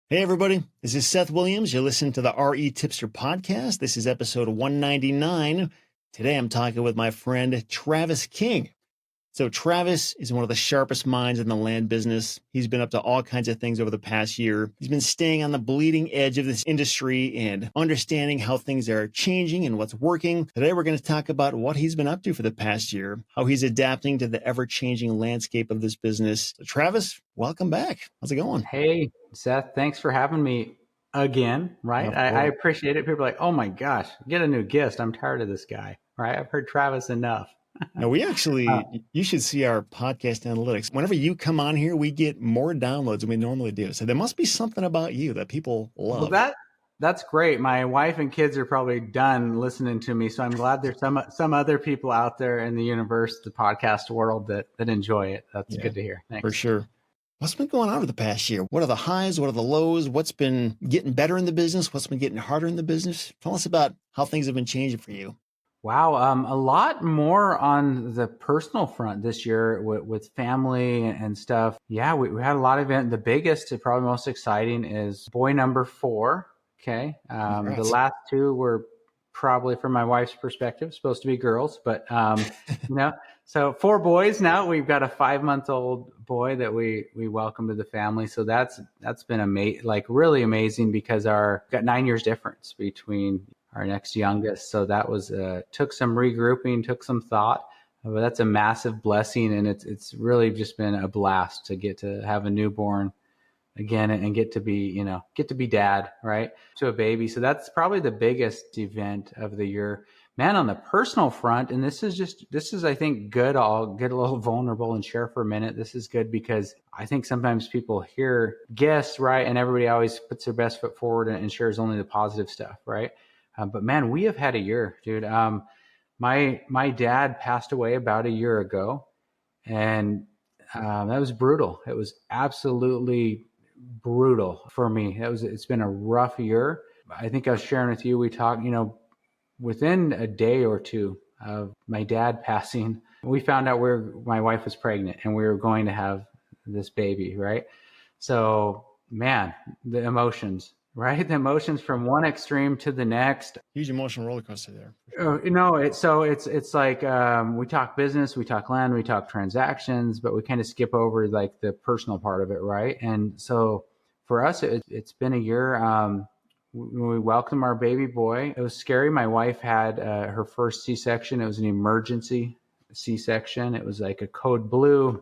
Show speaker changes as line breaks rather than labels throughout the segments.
Hey, everybody. This is Seth Williams. You're listening to the REtipster podcast. This is episode 199. Today, I'm talking with my friend Travis King. So Travis is one of the sharpest minds in the land business. He's been up to all kinds of things over the past year. He's been staying on the bleeding edge of this industry and understanding how things are changing and what's working. Today, we're going to talk about what he's been up to for the past year, how he's adapting to the ever-changing landscape of this business. So Travis, welcome back. How's it going?
Hey, Seth, thanks for having me again, right? I appreciate it. People are like, oh my gosh, get a new guest. I'm tired of this guy, right? I've heard Travis enough.
No, we actually, you should see our podcast analytics. Whenever you come on here, we get more downloads than we normally do. So there must be something about you that people love.
Well, that's great. My wife and kids are probably done listening to me. So I'm glad there's some other people out there in the universe, the podcast world that enjoy it. That's good to hear. Thanks.
For sure. What's been going on over the past year? What are the highs? What are the lows? What's been getting better in the business? What's been getting harder in the business? Tell us about how things have been changing for you.
Wow. A lot more on the personal front this year with family and stuff. Yeah, we had a lot of events. The biggest and probably most exciting is boy number 4. Okay. The last 2 were probably, from my wife's perspective, supposed to be girls, but, so 4 boys now. We've got a 5-month-old boy that we welcome to the family. So that's been really amazing because got 9 years difference between our next youngest. So that was, took some regrouping, took some thought, but that's a massive blessing. And it's really just been a blast to get to have a newborn again and get to be dad, right, to a baby. So that's probably the biggest event of the year. Man, on the personal front, and this is, I think, good. I'll get a little vulnerable and share for a minute. This is good because I think sometimes people hear guests, right, and everybody always puts their best foot forward and shares only the positive stuff, right? But man, we have had a year, dude. My dad passed away about a year ago, and that was brutal. It was absolutely brutal for me. It's been a rough year. I think I was sharing with you, we talked, within a day or two of my dad passing, we found out my wife was pregnant and we were going to have this baby, right? So man, the emotions, right? The emotions from one extreme to the next.
Huge emotional roller coaster there.
It's like we talk business, we talk land, we talk transactions, but we kind of skip over like the personal part of it, right? And so for us, it's been a year. We welcomed our baby boy. It was scary. My wife had her first C-section. It was an emergency C-section. It was like a code blue.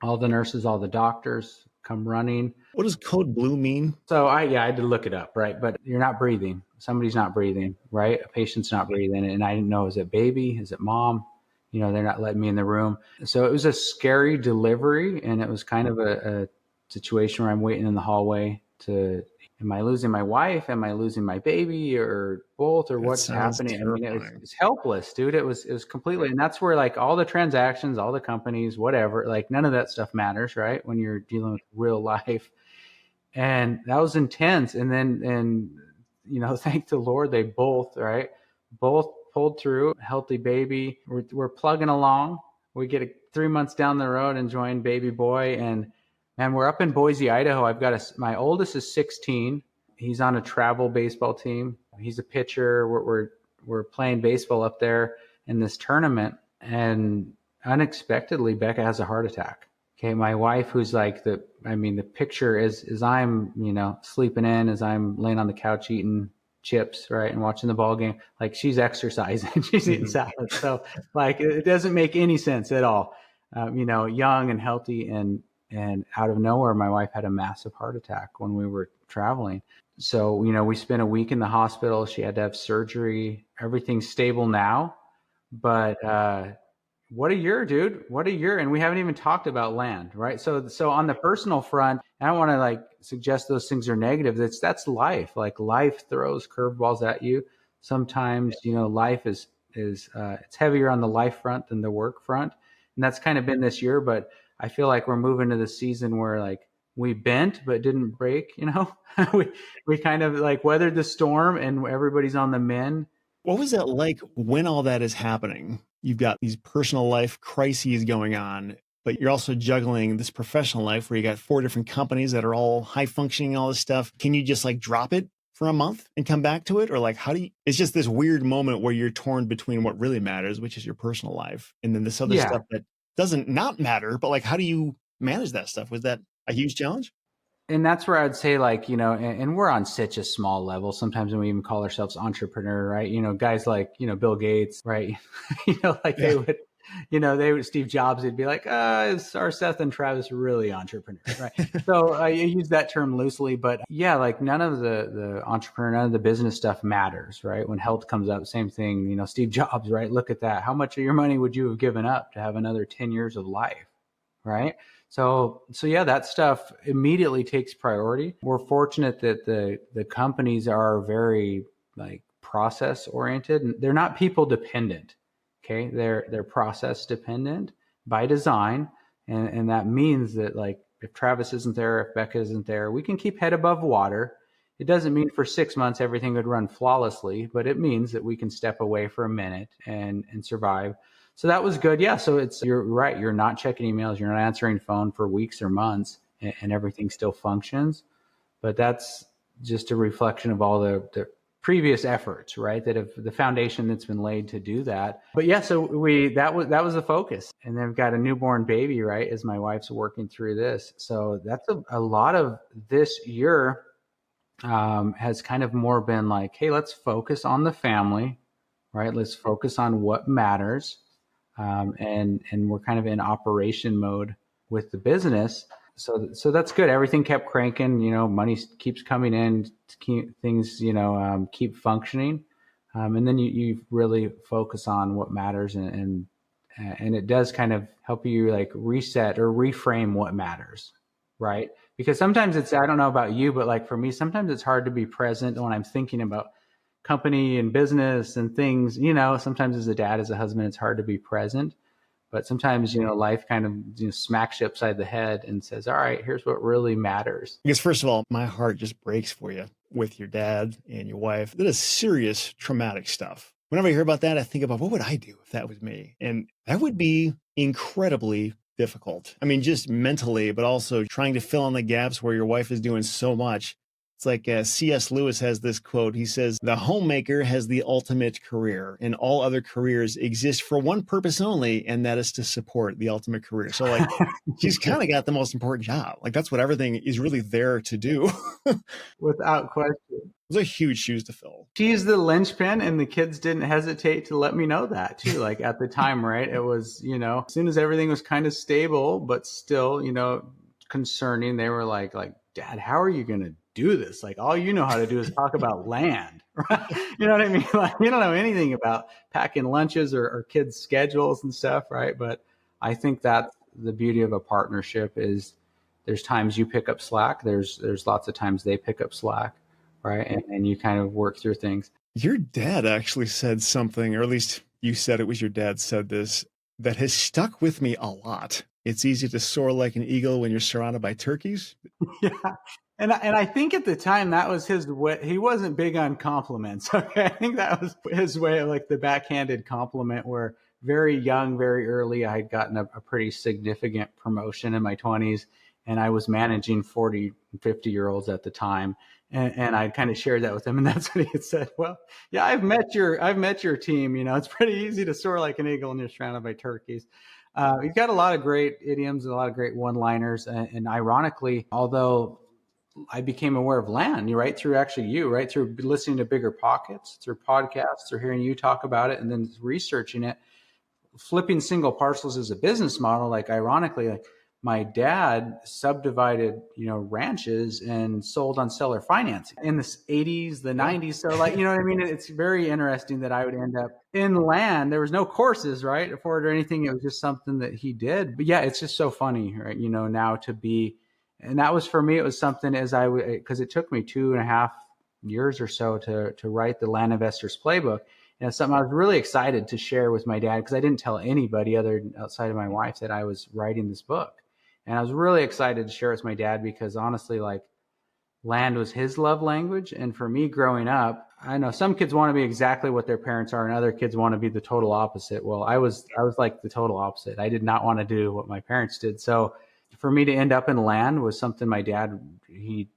All the nurses, all the doctors come running.
What does code blue mean?
So I had to look it up, right? But you're not breathing. Somebody's not breathing, right? A patient's not breathing. And I didn't know, is it baby? Is it mom? They're not letting me in the room. So it was a scary delivery. And it was kind of a situation where I'm waiting in the hallway am I losing my wife? Am I losing my baby, or both, or what's happening?
Terrifying.
I mean, it was helpless, dude. It was completely, and that's where like all the transactions, all the companies, whatever, like none of that stuff matters, right? When you're dealing with real life. And that was intense. And then, thank the Lord, they both pulled through. Healthy baby. We're plugging along. We get 3 months down the road, enjoying baby boy, and we're up in Boise, Idaho. I've got my oldest is 16. He's on a travel baseball team. He's a pitcher. We're playing baseball up there in this tournament, and unexpectedly, Becca has a heart attack. Okay, my wife, who's like the picture is I'm sleeping in, as I'm laying on the couch eating chips, right, and watching the ball game. Like, she's exercising, she's eating salad. So like it doesn't make any sense at all. Young and healthy, and out of nowhere, my wife had a massive heart attack when we were traveling. So, we spent a week in the hospital. She had to have surgery. Everything's stable now. But what a year, dude. What a year. And we haven't even talked about land, right? So on the personal front, I don't want to suggest those things are negative. That's life. Like, life throws curveballs at you. Sometimes, life is it's heavier on the life front than the work front. And that's kind of been this year, but I feel like we're moving to the season where we bent but didn't break, we kind of weathered the storm and everybody's on the mend.
What was that like when all that is happening? You've got these personal life crises going on. but you're also juggling this professional life where you got 4 different companies that are all high functioning, all this stuff. Can you just like drop it for a month and come back to it? Or like, how do you, it's just this weird moment where you're torn between what really matters, which is your personal life, and then this other
Yeah.
stuff that doesn't not matter, but like, how do you manage that stuff? Was that a huge challenge?
And that's where I'd say, like, and we're on such a small level. Sometimes when we even call ourselves entrepreneur, right? Guys like, Bill Gates, right? Like
Yeah.
they would, Steve Jobs, they'd be like, are Seth and Travis really entrepreneurs, right? So I use that term loosely, but yeah, like none of the entrepreneur, none of the business stuff matters, right? When health comes up, same thing, Steve Jobs, right? Look at that. How much of your money would you have given up to have another 10 years of life, right? So yeah, that stuff immediately takes priority. We're fortunate that the companies are very like process oriented, and they're not people dependent. Okay, they're process dependent by design, and that means that like if Travis isn't there, if Becca isn't there, we can keep head above water. It doesn't mean for 6 months everything would run flawlessly, but it means that we can step away for a minute and survive. So that was good. Yeah. So you're right. You're not checking emails. You're not answering phone for weeks or months, and everything still functions. But that's just a reflection of all the previous efforts, right? That have the foundation that's been laid to do that. But yeah, so that was the focus. And then we've got a newborn baby, right? As my wife's working through this. So that's a lot of this year has kind of more been like, hey, let's focus on the family, right? Let's focus on what matters. And we're kind of in operation mode with the business. So that's good. Everything kept cranking, money keeps coming in, things, keep functioning. And then you really focus on what matters, and it does kind of help you like reset or reframe what matters, right? Because sometimes I don't know about you, but like for me, sometimes it's hard to be present when I'm thinking about company and business and things, sometimes as a dad, as a husband, it's hard to be present. But sometimes, life kind of smacks you upside the head and says, all right, here's what really matters.
Because first of all, my heart just breaks for you with your dad and your wife. That is serious traumatic stuff. Whenever I hear about that, I think about what would I do if that was me? And that would be incredibly difficult. I mean, just mentally, but also trying to fill in the gaps where your wife is doing so much. It's like C.S. Lewis has this quote. He says, the homemaker has the ultimate career, and all other careers exist for one purpose only, and that is to support the ultimate career. So like, she's kind of got the most important job. Like that's what everything is really there to do.
Without question.
Those are huge shoes to fill.
She's the linchpin, and the kids didn't hesitate to let me know that too. Like at the time, right? It was, as soon as everything was kind of stable, but still, concerning, they were like, Dad, how are you going to do this? Like all you know how to do is talk about land, right? You know what I mean? Like you don't know anything about packing lunches or kids' schedules and stuff, right? But I think that the beauty of a partnership is there's times you pick up slack. There's lots of times they pick up slack, right? And you kind of work through things.
Your dad actually said something, or at least you said it was your dad said this, that has stuck with me a lot. It's easy to soar like an eagle when you're surrounded by turkeys.
Yeah. And I think at the time that was his way. He wasn't big on compliments. Okay. I think that was his way of like the backhanded compliment where very young, very early, I had gotten a pretty significant promotion in my 20s, and I was managing 40, 50-year-olds at the time. And I kind of shared that with him. And that's what he had said. Well, yeah, I've met your team. It's pretty easy to soar like an eagle and you're surrounded by turkeys. He's got a lot of great idioms and a lot of great one-liners. And ironically, although I became aware of land, right through right through listening to Bigger Pockets, through podcasts, or hearing you talk about it, and then researching it. Flipping single parcels as a business model, like ironically, like my dad subdivided, ranches and sold on seller financing in the 80s, the 90s. So like, you know what I mean? It's very interesting that I would end up in land. There was no courses, right, for it or anything. It was just something that he did. But yeah, it's just so funny, right? Now to be. And that was for me, it was something because it took me 2.5 years or so to write the Land Investor's Playbook. And it's something I was really excited to share with my dad because I didn't tell anybody outside of my wife that I was writing this book. And I was really excited to share it with my dad because honestly, like land was his love language. And for me growing up, I know some kids want to be exactly what their parents are and other kids want to be the total opposite. Well, I was like the total opposite. I did not want to do what my parents did. So for me to end up in land was something my dad, he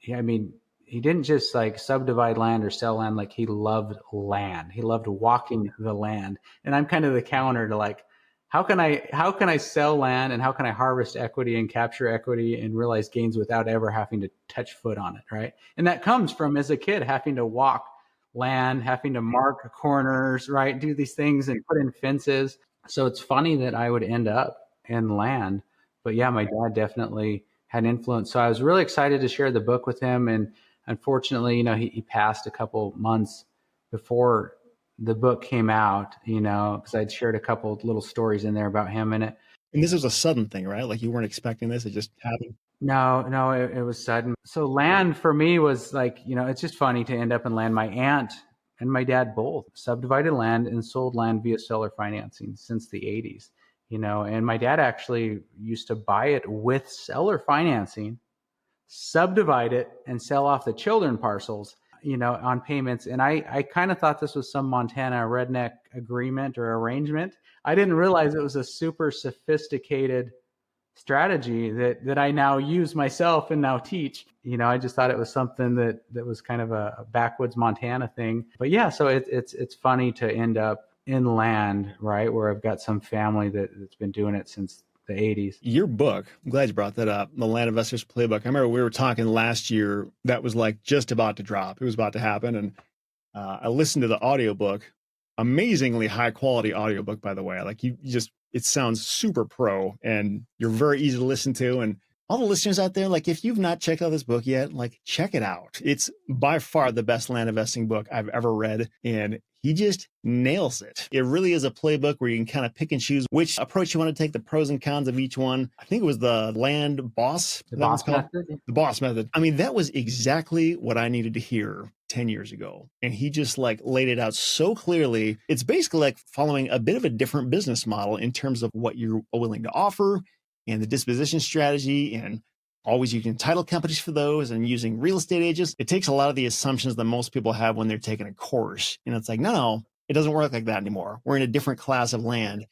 didn't just like subdivide land or sell land. Like he loved land. He loved walking the land. And I'm kind of the counter to like, how can I sell land and how can I harvest equity and capture equity and realize gains without ever having to touch foot on it, right? And that comes from as a kid having to walk land, having to mark corners, right? Do these things and put in fences. So it's funny that I would end up in land. But yeah, my dad definitely had influence. So I was really excited to share the book with him. And unfortunately, he passed a couple months before the book came out, because I'd shared a couple of little stories in there about him in it.
And this was a sudden thing, right? Like you weren't expecting this. It just happened.
No, it was sudden. So land for me was like, it's just funny to end up in land. My aunt and my dad both subdivided land and sold land via seller financing since the 80s, and my dad actually used to buy it with seller financing, subdivide it and sell off the children parcels, on payments. And I kind of thought this was some Montana redneck agreement or arrangement. I didn't realize it was a super sophisticated strategy that I now use myself and now teach. I just thought it was something that was kind of a backwoods Montana thing. But yeah, so it's funny to end up in land, right, where I've got some family that's been doing it since the 80s.
Your book, I'm glad you brought that up, The Land Investor's Playbook. I remember we were talking last year, that was like just about to drop. It was about to happen. And I listened to the audiobook, amazingly high quality audiobook, by the way. Like it sounds super pro and you're very easy to listen to. And all the listeners out there, like if you've not checked out this book yet, like check it out. It's by far the best land investing book I've ever read. And he just nails it. It really is a playbook where you can kind of pick and choose which approach you want to take, the pros and cons of each one. I think it was the land boss.
The boss method.
The boss method. I mean, that was exactly what I needed to hear 10 years ago. And he just like laid it out so clearly. It's basically like following a bit of a different business model in terms of what you're willing to offer and the disposition strategy, and always using title companies for those and using real estate agents. It takes a lot of the assumptions that most people have when they're taking a course. And it's like, no, it doesn't work like that anymore. We're in a different class of land.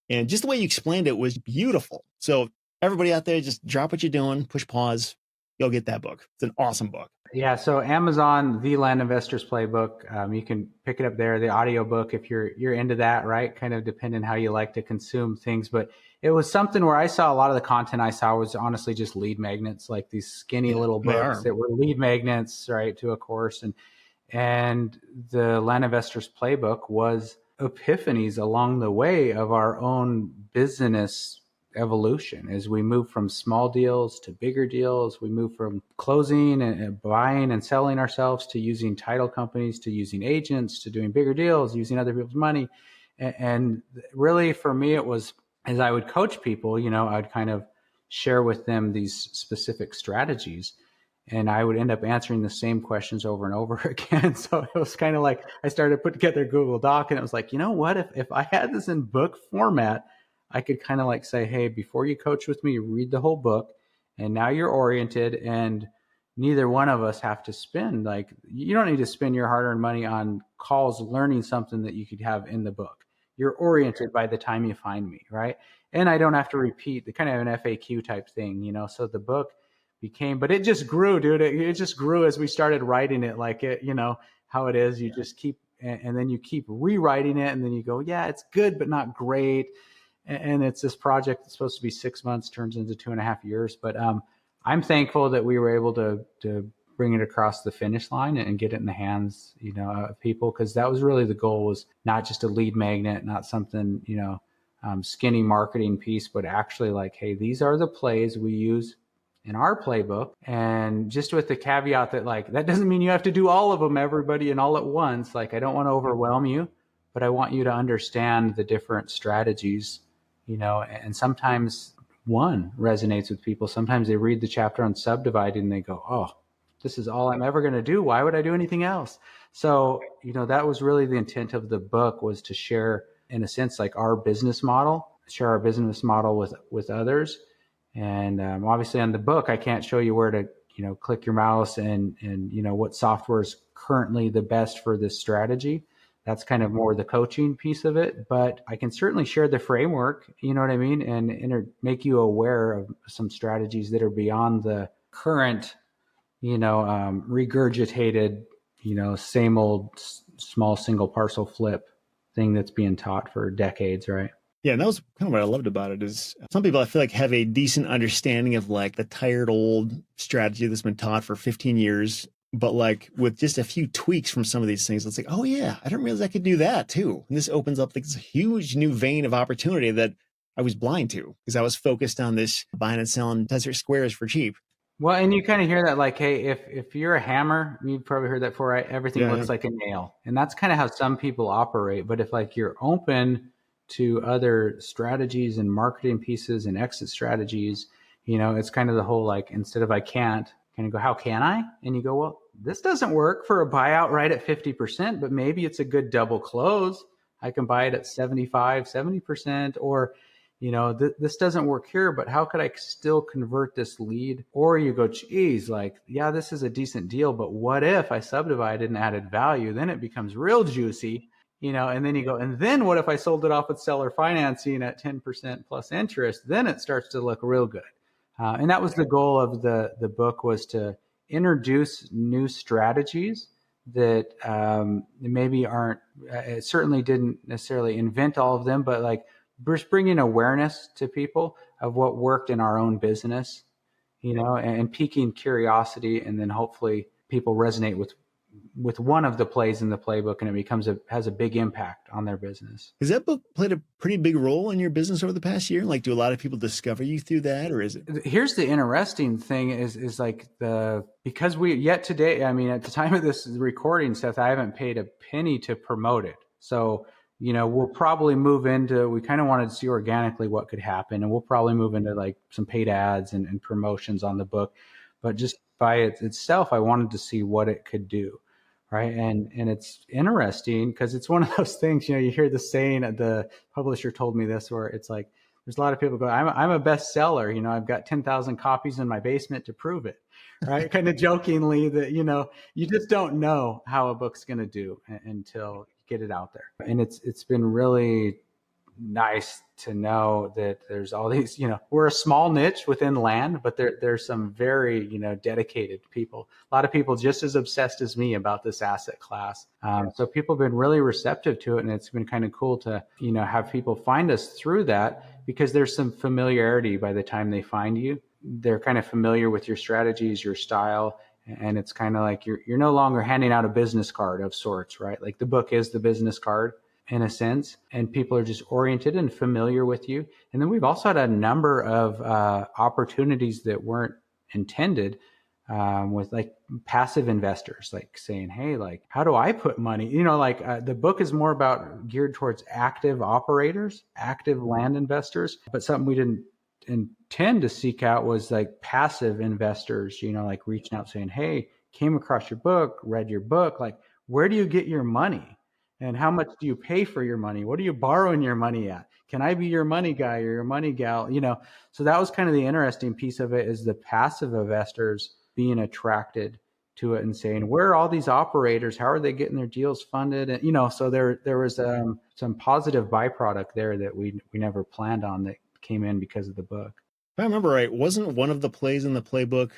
And just the way you explained it was beautiful. So everybody out there, just drop what you're doing, push pause, go get that book. It's an awesome book.
Yeah. So Amazon, The Land Investor's Playbook, you can pick it up there, the audio book, if you're into that, right? Kind of depending how you like to consume things. But it was something where I saw a lot of the content I saw was honestly just lead magnets, like these skinny little books that were lead magnets, right, to a course. And the Land Investor's Playbook was epiphanies along the way of our own business evolution as we move from small deals to bigger deals. We move from closing and buying and selling ourselves to using title companies, to using agents, to doing bigger deals, using other people's money. And really for me, it was, as I would coach people, I would kind of share with them these specific strategies, and I would end up answering the same questions over and over again. So it was kind of like I started to put together a Google Doc, and it was like, what, if I had this in book format, I could kind of like say, hey, before you coach with me, read the whole book, and now you're oriented, and neither one of us have to spend, like, you don't need to spend your hard-earned money on calls learning something that you could have in the book. You're oriented by the time you find me, right? And I don't have to repeat the kind of an FAQ type thing, so the book became, but it just grew, dude. It just grew as we started writing it, like it, how it is. You just keep, and then you keep rewriting it, and then you go, yeah, it's good, but not great. And it's this project that's supposed to be 6 months, turns into 2.5 years. But I'm thankful that we were able to bring it across the finish line and get it in the hands, of people, because that was really the goal, was not just a lead magnet, not something, skinny marketing piece, but actually like, hey, these are the plays we use in our playbook. And just with the caveat that, like, that doesn't mean you have to do all of them, everybody, and all at once. Like, I don't want to overwhelm you, but I want you to understand the different strategies, and sometimes one resonates with people. Sometimes they read the chapter on subdividing and they go, oh, this is all I'm ever going to do. Why would I do anything else? So, that was really the intent of the book, was to share, in a sense, like our business model, share our business model with others. And obviously on the book, I can't show you where to click your mouse and what software is currently the best for this strategy. That's kind of more the coaching piece of it, but I can certainly share the framework, you know what I mean? And make you aware of some strategies that are beyond the current, regurgitated, same old small single parcel flip thing that's being taught for decades, right?
Yeah, and that was kind of what I loved about it is some people I feel like have a decent understanding of like the tired old strategy that's been taught for 15 years. But like with just a few tweaks from some of these things, it's like, oh yeah, I didn't realize I could do that too. And this opens up like this huge new vein of opportunity that I was blind to because I was focused on this buying and selling desert squares for cheap.
Well, and you kind of hear that like, hey, if you're a hammer, you've probably heard that before, right? Everything looks like a nail. And that's kind of how some people operate. But if like you're open to other strategies and marketing pieces and exit strategies, it's kind of the whole like, instead of I can't, kind of go, how can I? And you go, well, this doesn't work for a buyout right at 50%, but maybe it's a good double close. I can buy it at 75, 70%, or, this doesn't work here, but how could I still convert this lead? Or you go, geez, like, yeah, this is a decent deal, but what if I subdivided and added value? Then it becomes real juicy, and then you go, and then what if I sold it off with seller financing at 10% plus interest? Then it starts to look real good. And that was the goal of the book, was to introduce new strategies that maybe aren't, it certainly didn't necessarily invent all of them, but like just bringing awareness to people of what worked in our own business, and piquing curiosity, and then hopefully people resonate with one of the plays in the playbook, and it has a big impact on their business.
Has that book played a pretty big role in your business over the past year? Like, do a lot of people discover you through that, or is it?
Here's the interesting thing is like because we yet today, I mean, at the time of this recording, Seth, I haven't paid a penny to promote it. So, we'll probably move into, we kind of wanted to see organically what could happen, and we'll probably move into like some paid ads and promotions on the book. But just by itself, I wanted to see what it could do. Right. And it's interesting because it's one of those things, you hear the saying, the publisher told me this, where it's like, there's a lot of people go, I'm a bestseller. I've got 10,000 copies in my basement to prove it. Right. Kind of jokingly that, you just don't know how a book's going to do until you get it out there. And it's been really nice to know that there's all these, we're a small niche within land, but there's some very, dedicated people, a lot of people just as obsessed as me about this asset class. So people have been really receptive to it. And it's been kind of cool to, have people find us through that, because there's some familiarity by the time they find you. They're kind of familiar with your strategies, your style. And it's kind of like you're no longer handing out a business card of sorts, right? Like the book is the business card in a sense, and people are just oriented and familiar with you. And then we've also had a number of opportunities that weren't intended with like passive investors, like saying, hey, like, how do I put money? The book is more about geared towards active operators, active land investors, but something we didn't intend to seek out was like passive investors, like reaching out saying, hey, came across your book, read your book, like, where do you get your money? And how much do you pay for your money? What are you borrowing your money at? Can I be your money guy or your money gal? So that was kind of the interesting piece of it, is the passive investors being attracted to it and saying, where are all these operators? How are they getting their deals funded? And, so there was some positive byproduct there that we never planned on that came in because of the book.
If I remember right, wasn't one of the plays in the playbook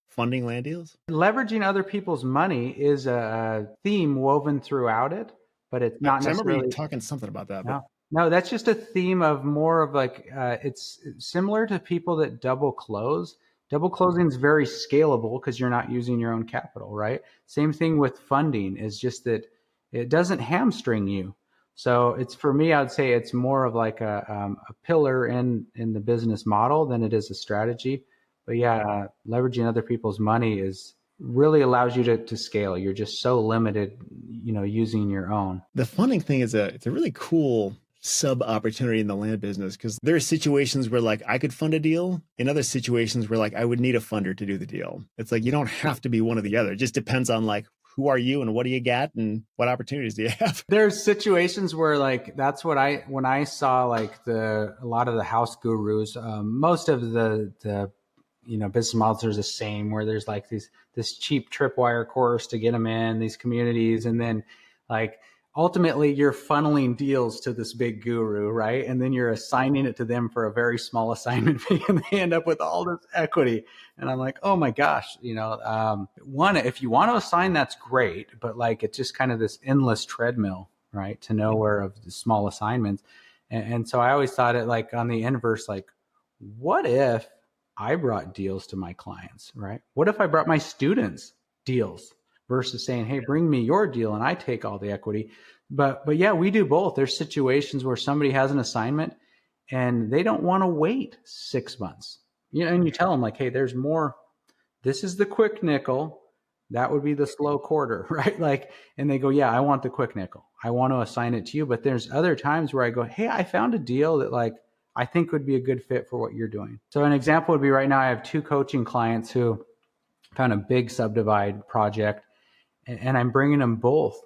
funding land deals?
Leveraging other people's money is a theme woven throughout it. But it's not necessarily.
I remember you talking something about that.
No, that's just a theme of more of like, it's similar to people that double close. Double closing is very scalable because you're not using your own capital, right? Same thing with funding, is just that it doesn't hamstring you. So it's, for me, I would say it's more of like a pillar in the business model than it is a strategy. But yeah, leveraging other people's money really allows you to scale. You're just so limited, using your own.
The funding thing it's a really cool sub opportunity in the land business, because there are situations where like I could fund a deal, in other situations where like I would need a funder to do the deal. It's like you don't have to be one or the other. It just depends on like, who are you and what do you got and what opportunities do you have?
There's situations where like, that's what when I saw like a lot of the house gurus, most of the business models are the same, where there's like this cheap tripwire course to get them in these communities. And then like ultimately you're funneling deals to this big guru, right? And then you're assigning it to them for a very small assignment fee, and they end up with all this equity. And I'm like, oh my gosh, one, if you want to assign, that's great. But like, it's just kind of this endless treadmill, right? To nowhere of the small assignments. And so I always thought it like on the inverse, like, what if I brought deals to my clients, right? What if I brought my students deals versus saying, hey, bring me your deal and I take all the equity. But yeah, we do both. There's situations where somebody has an assignment and they don't want to wait 6 months. And you tell them like, hey, there's more. This is the quick nickel. That would be the slow quarter, right? Like, and they go, yeah, I want the quick nickel. I want to assign it to you. But there's other times where I go, hey, I found a deal that like, I think would be a good fit for what you're doing. So an example would be right now, I have 2 coaching clients who found a big subdivide project, and I'm bringing them both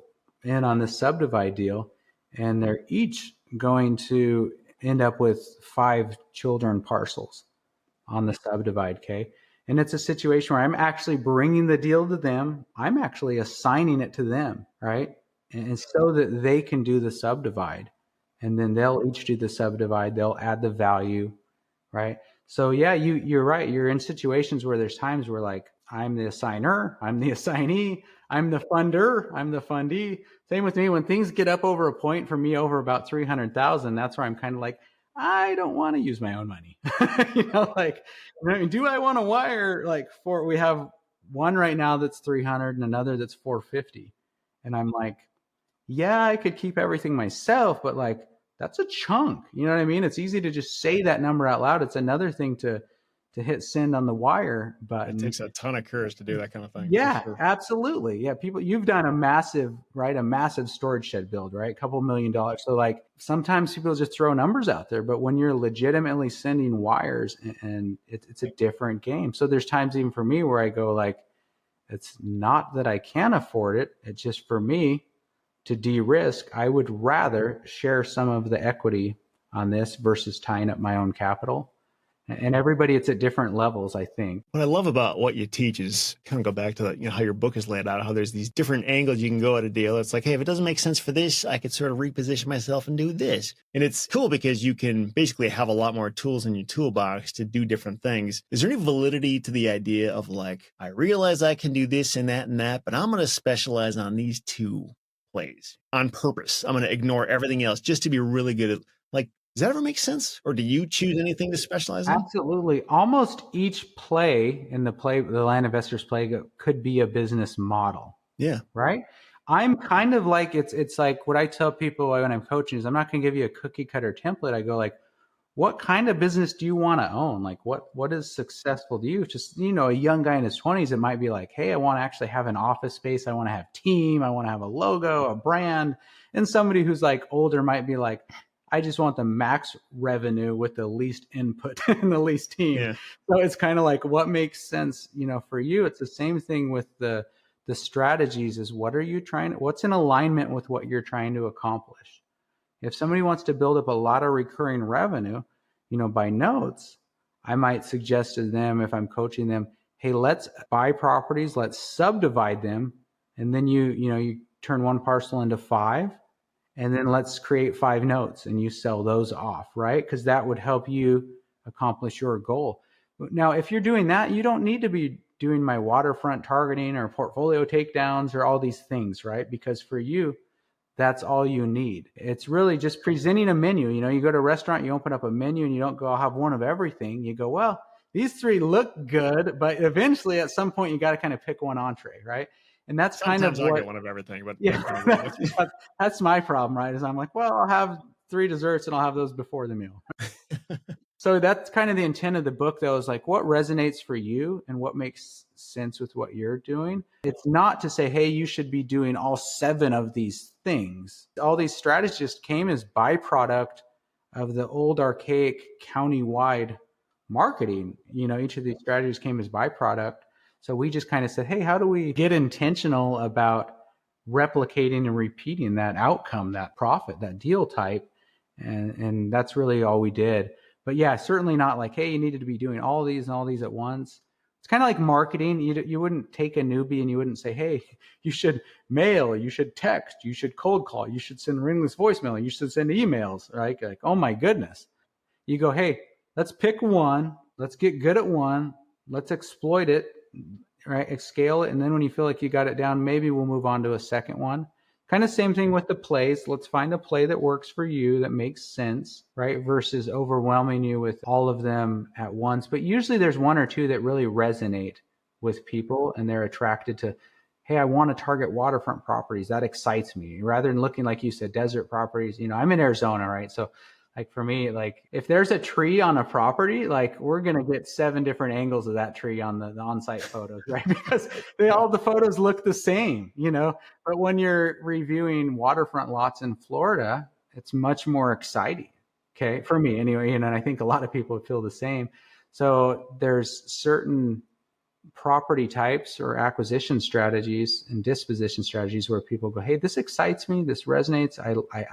in on this subdivide deal, and they're each going to end up with 5 children parcels on the subdivide, okay? And it's a situation where I'm actually bringing the deal to them. I'm actually assigning it to them, right? And so that they can do the subdivide. And then they'll each do the subdivide. They'll add the value, right? So yeah, you're right. You're in situations where there's times where like, I'm the assigner, I'm the assignee, I'm the funder, I'm the fundee. Same with me. When things get up over a point for me over about 300,000, that's where I'm kind of like, I don't want to use my own money. Do I want to wire we have one right now that's 300 and another that's 450. And I'm like, yeah, I could keep everything myself, but like, that's a chunk. You know what I mean? It's easy to just say that number out loud. It's another thing to hit send on the wire button.
It takes a ton of courage to do that kind of thing.
Yeah, sure. Absolutely. Yeah. You've done a massive storage shed build, right? A couple $1 million. So like sometimes people just throw numbers out there, but when you're legitimately sending wires and it's a different game. So there's times even for me where I go like, it's not that I can't afford it. It's just for me to de-risk. I would rather share some of the equity on this versus tying up my own capital. And everybody, it's at different levels, I think.
What I love about what you teach is kind of go back to how your book is laid out, how there's these different angles you can go at a deal. It's like, hey, if it doesn't make sense for this, I could sort of reposition myself and do this. And it's cool because you can basically have a lot more tools in your toolbox to do different things. Is there any validity to the idea of like, I realize I can do this and that, but I'm going to specialize on these 2 plays on purpose. I'm going to ignore everything else just to be really good at does that ever make sense? Or do you choose anything to specialize in?
Absolutely. Almost each play in the Land Investors Play could be a business model.
Yeah.
Right? I'm kind of like, it's like what I tell people when I'm coaching is I'm not going to give you a cookie cutter template. I go like, what kind of business do you want to own? Like what is successful to you? Just, a young guy in his 20s, it might be like, hey, I want to actually have an office space. I want to have team. I want to have a logo, a brand. And somebody who's like older might be like, I just want the max revenue with the least input and the least team. Yeah. So it's kind of like what makes sense, for you. It's the same thing with the strategies is what's in alignment with what you're trying to accomplish. If somebody wants to build up a lot of recurring revenue, by notes, I might suggest to them if I'm coaching them, hey, let's buy properties, let's subdivide them. And then you turn one parcel into 5. And then let's create 5 notes and you sell those off, right? Because that would help you accomplish your goal. Now, if you're doing that, you don't need to be doing my waterfront targeting or portfolio takedowns or all these things, right? Because for you, that's all you need. It's really just presenting a menu. You go to a restaurant, you open up a menu and you don't go, I'll have one of everything. You go, well, these 3 look good, but eventually at some point you got to kind of pick one entree, right? And that's
sometimes
kind of
I get one of everything, but
yeah, that's my problem, right? Is I'm like, well, I'll have 3 desserts and I'll have those before the meal. So that's kind of the intent of the book, though, is like what resonates for you and what makes sense with what you're doing. It's not to say, hey, you should be doing all 7 of these things. All these strategies just came as byproduct of the old archaic county-wide marketing. Each of these strategies came as byproduct. So we just kind of said, hey, how do we get intentional about replicating and repeating that outcome, that profit, that deal type? And that's really all we did. But yeah, certainly not like, hey, you needed to be doing all these and all these at once. It's kind of like marketing. You wouldn't take a newbie and you wouldn't say, hey, you should mail, you should text, you should cold call, you should send ringless voicemail, you should send emails, right? Like, oh my goodness. You go, hey, let's pick one, let's get good at one, let's exploit it, right? Scale it. And then when you feel like you got it down, maybe we'll move on to a second one. Kind of same thing with the plays. Let's find a play that works for you, that makes sense, right? Versus overwhelming you with all of them at once. But usually there's one or two that really resonate with people and they're attracted to, hey, I want to target waterfront properties. That excites me. Rather than looking, like you said, desert properties. I'm in Arizona, right? So like for me, like if there's a tree on a property, like we're going to get 7 different angles of that tree on the on-site photos, right? Because all the photos look the same, but when you're reviewing waterfront lots in Florida, it's much more exciting. Okay. For me anyway, and I think a lot of people feel the same. So there's certain property types or acquisition strategies and disposition strategies where people go, hey, this excites me. This resonates.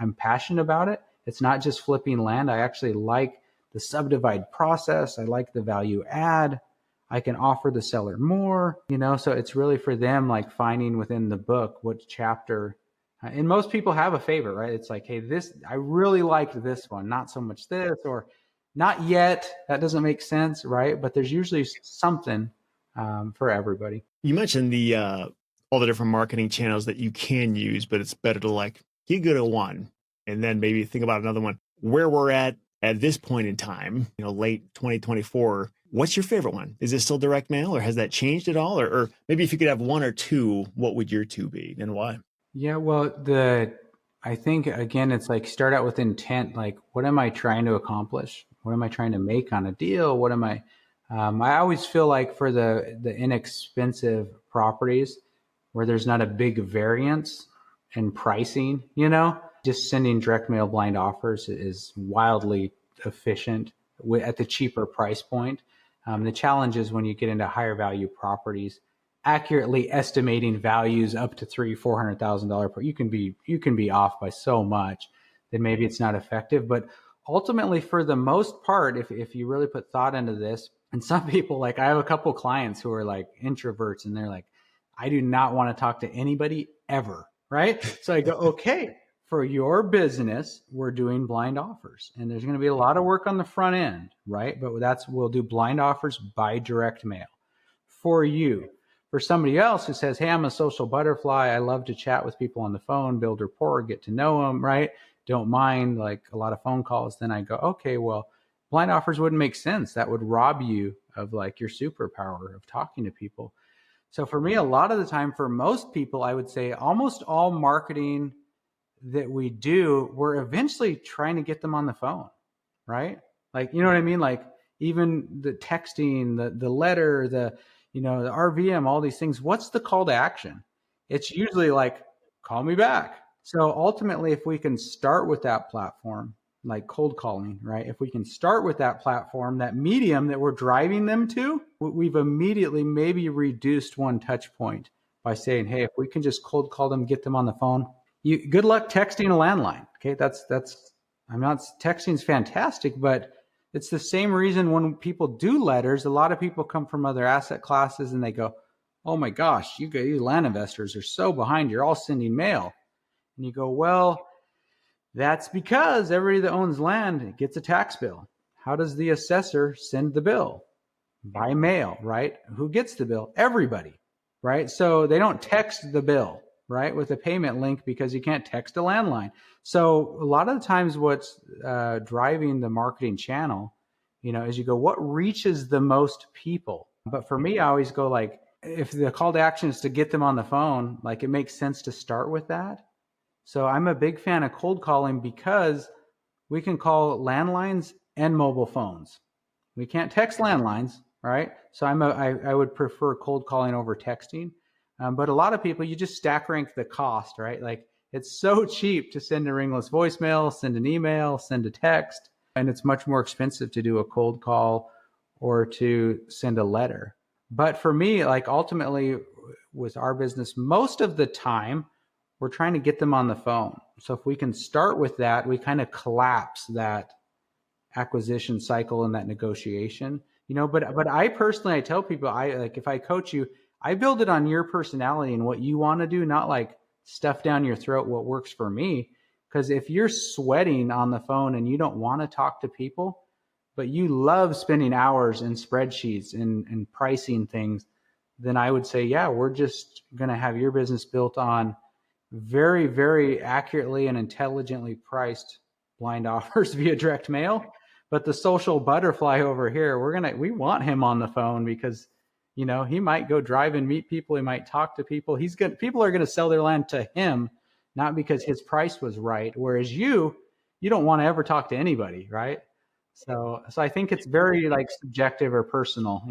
I'm passionate about it. It's not just flipping land. I actually like the subdivide process. I like the value add. I can offer the seller more, so it's really for them, like finding within the book what chapter. And most people have a favorite, right? It's like, hey, I really liked this one, not so much this, or not yet. That doesn't make sense, right? But there's usually something for everybody.
You mentioned all the different marketing channels that you can use, but it's better to like get good at one and then maybe think about another one. Where we're at this point in time, late 2024, what's your favorite one? Is it still direct mail, or has that changed at all? Or maybe if you could have one or two, what would your two be and why?
Yeah, well, I think, again, it's like start out with intent. Like, what am I trying to accomplish? What am I trying to make on a deal? What am I always feel like for the inexpensive properties where there's not a big variance in pricing, just sending direct mail blind offers is wildly efficient at the cheaper price point. The challenge is when you get into higher value properties, accurately estimating values up to $300,000-$400,000 you can be off by so much that maybe it's not effective. But ultimately, for the most part, if you really put thought into this, and some people, like I have a couple clients who are like introverts and they're like, I do not want to talk to anybody ever, right? So I go, okay, for your business, we're doing blind offers, and there's going to be a lot of work on the front end, right? But we'll do blind offers by direct mail for you. For somebody else who says, hey, I'm a social butterfly, I love to chat with people on the phone, build rapport, get to know them, right? Don't mind like a lot of phone calls. Then I go, okay, well, blind offers wouldn't make sense. That would rob you of like your superpower of talking to people. So for me, a lot of the time, for most people, I would say almost all marketing that we do, we're eventually trying to get them on the phone, right? Like, you know what I mean? Like even the texting, the letter, the RVM, all these things. What's the call to action? It's usually like, call me back. So ultimately, if we can start with that platform, like cold calling, right? If we can start with that platform, that medium that we're driving them to, we've immediately maybe reduced one touch point by saying, hey, if we can just cold call them, get them on the phone, good luck texting a landline. Okay. I'm not, texting's fantastic, but it's the same reason when people do letters, a lot of people come from other asset classes and they go, oh my gosh, you land investors are so behind. You're all sending mail. And you go, well, that's because everybody that owns land gets a tax bill. How does the assessor send the bill? By mail, right? Who gets the bill? Everybody, right? So they don't text the bill, right, with a payment link because you can't text a landline. So a lot of the times what's driving the marketing channel, is you go, what reaches the most people? But for me, I always go like, if the call to action is to get them on the phone, like it makes sense to start with that. So I'm a big fan of cold calling because we can call landlines and mobile phones. We can't text landlines, right? So I would prefer cold calling over texting. But a lot of people, you just stack rank the cost, right? Like it's so cheap to send a ringless voicemail, send an email, send a text, and it's much more expensive to do a cold call or to send a letter. But for me, like ultimately with our business, most of the time, we're trying to get them on the phone. So if we can start with that, we kind of collapse that acquisition cycle and that negotiation, but I personally, I tell people, I like, if I coach you, I build it on your personality and what you want to do, not like stuff down your throat what works for me. Because if you're sweating on the phone and you don't want to talk to people, but you love spending hours in spreadsheets and pricing things, then I would say, yeah, we're just going to have your business built on very, very accurately and intelligently priced blind offers via direct mail. But the social butterfly over here, we want him on the phone because, he might go drive and meet people. He might talk to people. People are going to sell their land to him, not because his price was right. Whereas you don't want to ever talk to anybody, right? So I think it's very like subjective or personal,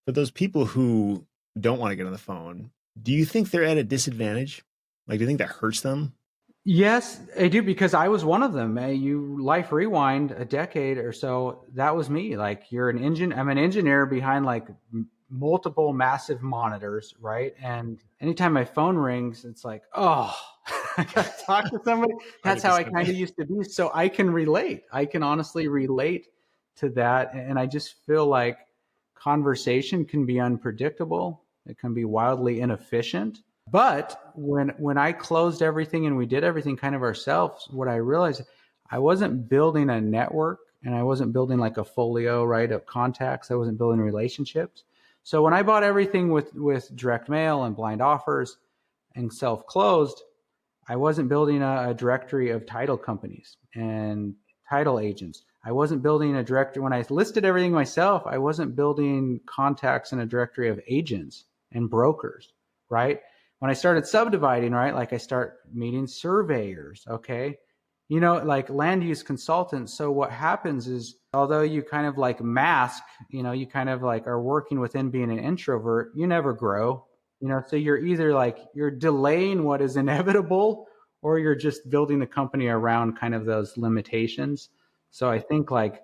For those people who don't want to get on the phone, do you think they're at a disadvantage? Like, do you think that hurts them?
Yes, I do, because I was one of them. Life rewind a decade or so. That was me. Like, I'm an engineer behind like multiple massive monitors, right? And anytime my phone rings, it's like, oh, I got to talk to somebody. That's how I kind of used to be. So I can relate. I can honestly relate to that. And I just feel like conversation can be unpredictable. It can be wildly inefficient. But when I closed everything and we did everything kind of ourselves, what I realized, I wasn't building a network and I wasn't building like a folio, right, of contacts. I wasn't building relationships. So when I bought everything with direct mail and blind offers and self-closed, I wasn't building a directory of title companies and title agents. I wasn't building a directory. When I listed everything myself, I wasn't building contacts in a directory of agents and brokers, right? When I started subdividing, right, like I start meeting surveyors, okay? Like land use consultants. So what happens is, although you kind of like mask, you kind of like are working within being an introvert, you never grow, so you're either like, you're delaying what is inevitable, or you're just building the company around kind of those limitations. So I think like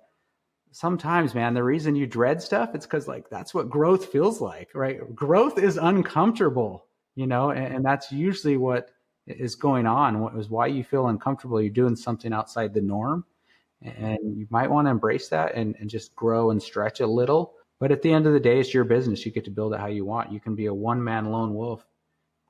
sometimes, man, the reason you dread stuff, it's because like, that's what growth feels like, right? Growth is uncomfortable, and that's usually what is going on. What is why you feel uncomfortable. You're doing something outside the norm, and you might want to embrace that and just grow and stretch a little. But at the end of the day, it's your business. You get to build it how you want. You can be a one-man lone wolf.